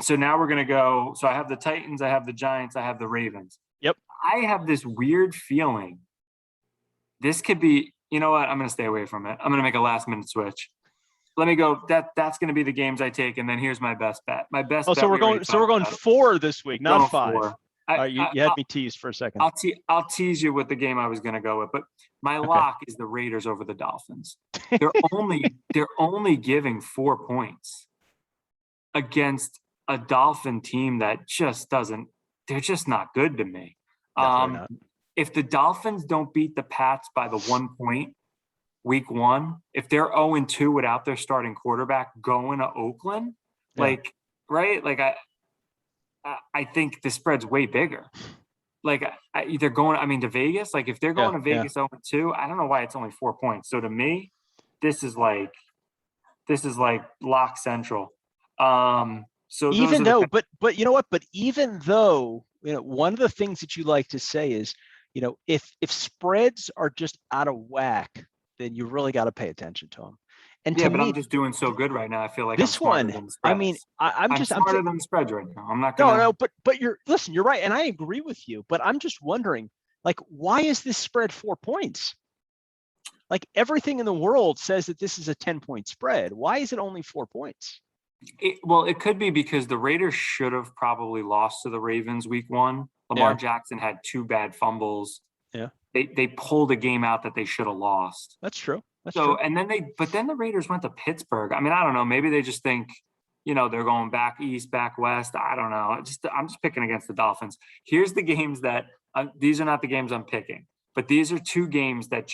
So now we're going to go. So I have the Titans, I have the Giants, I have the Ravens. Yep. I have this weird feeling. This could be, you know what? I'm going to stay away from it. I'm going to make a last minute switch. Let me go. That's going to be the games I take. And then here's my best bet. My best bet. So we're going 4 this week, not 5. 4. You had me teased for a second. I'll tease you with the game I was going to go with, but my lock is the Raiders over the Dolphins. They're only giving 4 points against a Dolphin team that just doesn't. They're just not good to me. Not. If the Dolphins don't beat the Pats by the 1 point week 1, if they're 0-2 without their starting quarterback going to Oakland, I think the spread's way bigger. They're going, to Vegas. If they're going to Vegas 0-2, I don't know why it's only 4 points. So to me, this is like lock central. So even though, but you know what? But even though, one of the things that you like to say is, if spreads are just out of whack, then you really got to pay attention to them. And but I'm just doing so good right now. I feel like this one. I'm smarter than the spreads right now. I'm not gonna. No, but you're right, and I agree with you. But I'm just wondering, why is this spread 4 points? Everything in the world says that this is a 10-point spread. Why is it only 4 points? It could be because the Raiders should have probably lost to the Ravens week 1. Lamar Jackson had 2 bad fumbles. Yeah. They pulled a game out that they should have lost. That's true. And then the Raiders went to Pittsburgh. I don't know. Maybe they just think, they're going back east, back west. I don't know. I'm just picking against the Dolphins. Here's the games that these are not the games I'm picking, but these are 2 games that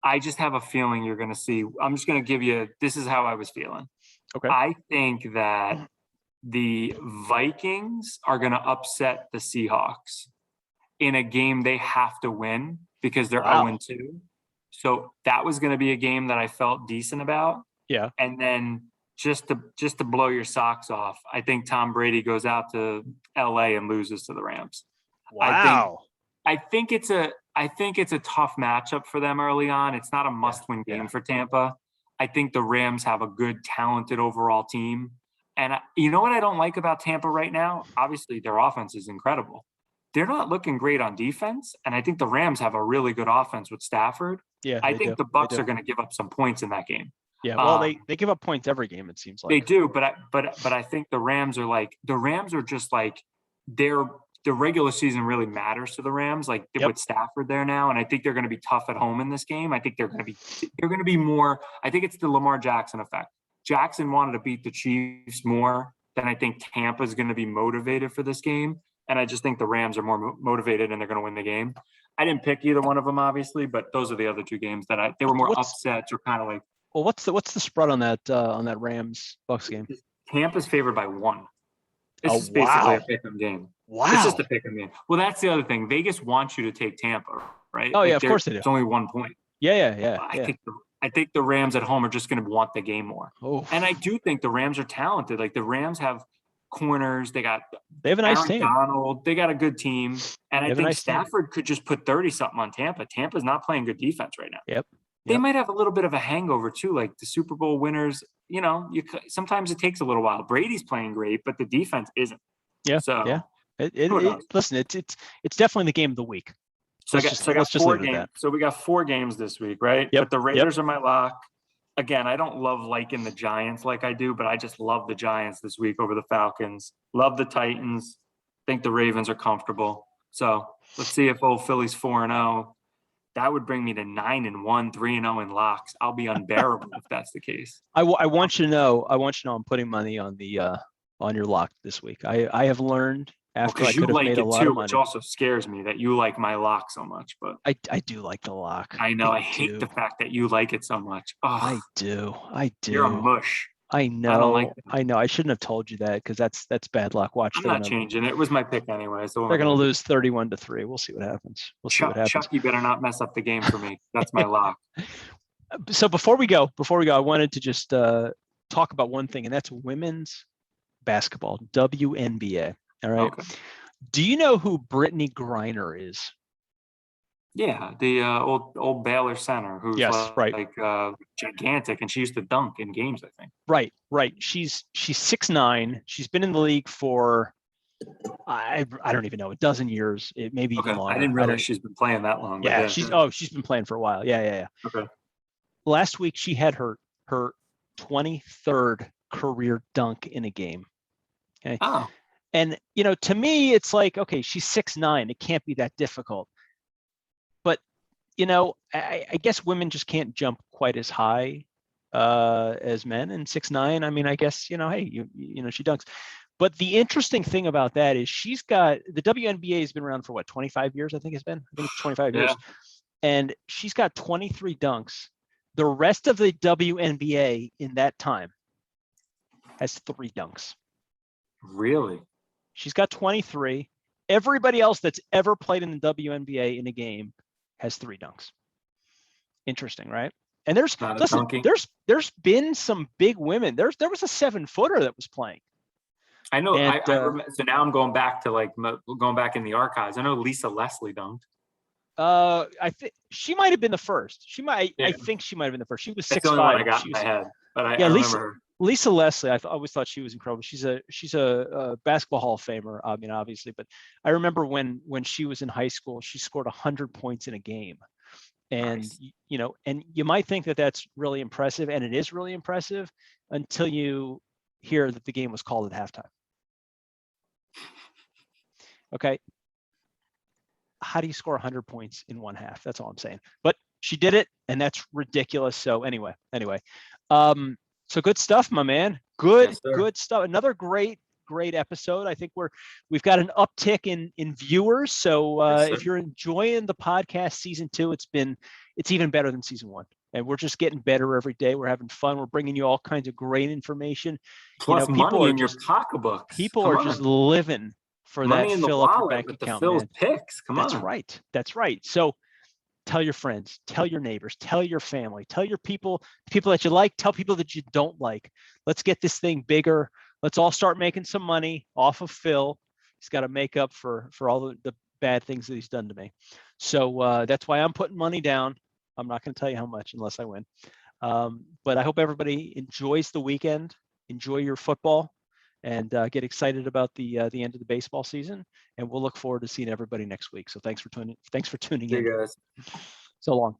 I just have a feeling you're going to see. I'm just going to give you, this is how I was feeling. Okay. I think that the Vikings are going to upset the Seahawks in a game they have to win because they're 0-2. So that was going to be a game that I felt decent about. Yeah. And then just to blow your socks off, I think Tom Brady goes out to LA and loses to the Rams. Wow. I think it's a tough matchup for them early on. It's not a must-win game for Tampa. I think the Rams have a good, talented overall team. And you know what I don't like about Tampa right now? Obviously, their offense is incredible. They're not looking great on defense, and I think the Rams have a really good offense with Stafford. Yeah, I think the Bucs are going to give up some points in that game. Yeah, well, they give up points every game, it seems like. They do, but I think the Rams are just like the regular season really matters to the Rams, like with Stafford there now, and I think they're going to be tough at home in this game. I think they're going to be more. I think it's the Lamar Jackson effect. Jackson wanted to beat the Chiefs more than I think Tampa is going to be motivated for this game, and I just think the Rams are more motivated and they're going to win the game. I didn't pick either one of them, obviously, but those are the other two games that they were more upsets or kind of like. Well, what's the spread on that Rams Bucs game? Tampa's favored by 1. This is basically a pick-'em game. Wow. It's just a pick-'em game. Well, that's the other thing. Vegas wants you to take Tampa, right? Oh, of course they do. It's only 1 point. Yeah. I think the Rams at home are just going to want the game more. Oh. And I do think the Rams are talented. Like the Rams have corners. They have a nice Aaron team. Donald. They got a good team. And I think Stafford team. could just put 30-something on Tampa. Tampa's not playing good defense right now. Yep. They might have a little bit of a hangover too, like the Super Bowl winners. You know, sometimes it takes a little while. Brady's playing great, but the defense isn't. Yeah. So yeah. Listen, it's definitely the game of the week. So I got 4 games. So we got 4 games this week, right? Yep. But the Raiders are my lock. Again, I don't love liking the Giants like I do, but I just love the Giants this week over the Falcons. Love the Titans. Think the Ravens are comfortable. So let's see if old Philly's 4-0. That would bring me to 9-1, 3-0 in locks. I'll be unbearable if that's the case. I want you to know. I'm putting money on on your lock this week. I have learned after I could have made a lot of money. Which also scares me that you like my lock so much. But I do like the lock. I know. I hate the fact that you like it so much. Oh, I do. You're a mush. I know. I don't like that. I know. I shouldn't have told you that because that's bad luck. Watch. I'm not changing it. It was my pick anyway. So they're going to lose 31-3. We'll see what happens. Chuck, you better not mess up the game for me. That's my lock. So before we go, I wanted to just talk about one thing, and that's women's basketball, WNBA. All right. Okay. Do you know who Brittany Griner is? Yeah, the old Baylor center who's like gigantic, and she used to dunk in games, I think. Right. She's 6'9". She's been in the league for I don't even know, a dozen years. It maybe even longer. I didn't realize she's been playing that long. Yeah, she's been playing for a while. Yeah. Okay. Last week she had her 23rd career dunk in a game. Okay. Oh. And to me, it's like, okay, she's 6'9". It can't be that difficult. But I guess women just can't jump quite as high as men. And 6'9", I mean, I guess hey, she dunks. But the interesting thing about that is she's got the WNBA has been around for 25 years. I think it's 25 years, and she's got 23 dunks. The rest of the WNBA in that time has 3 dunks. Really? She's got 23. Everybody else that's ever played in the WNBA in a game has 3 dunks. Interesting, right? And there's been some big women. There was a 7-footer that was playing. I know. And, I remember, so now I'm going back to going back in the archives. I know Lisa Leslie dunked. I think she might have been the first. She might. Yeah. I think she might have been the first. She was 6'5". That's the only one I got in my head. But I remember her. Lisa Leslie, I always thought she was incredible. She's a basketball Hall of Famer. I mean, obviously, but I remember when she was in high school, she scored 100 points in a game, and nice. And you might think that that's really impressive, and it is really impressive until you hear that the game was called at halftime. Okay, how do you score 100 points in one half? That's all I'm saying. But she did it, and that's ridiculous. So anyway. So good stuff, my man. Good stuff. Another great episode. I think we've got an uptick in viewers. So if you're enjoying the podcast season 2, it's even better than season 1. And we're just getting better every day. We're having fun. We're bringing you all kinds of great information. Plus money in your pocketbooks. People are just living for money that fill up your bank account. Phil's picks. Come on. That's right. So tell your friends, tell your neighbors, tell your family, tell your people that you like, tell people that you don't like. Let's get this thing bigger. Let's all start making some money off of Phil. He's got to make up for all the bad things that he's done to me. So that's why I'm putting money down. I'm not going to tell you how much unless I win. But I hope everybody enjoys the weekend, enjoy your football, and get excited about the end of the baseball season. And we'll look forward to seeing everybody next week. So thanks for tuning See in. you guys. So long.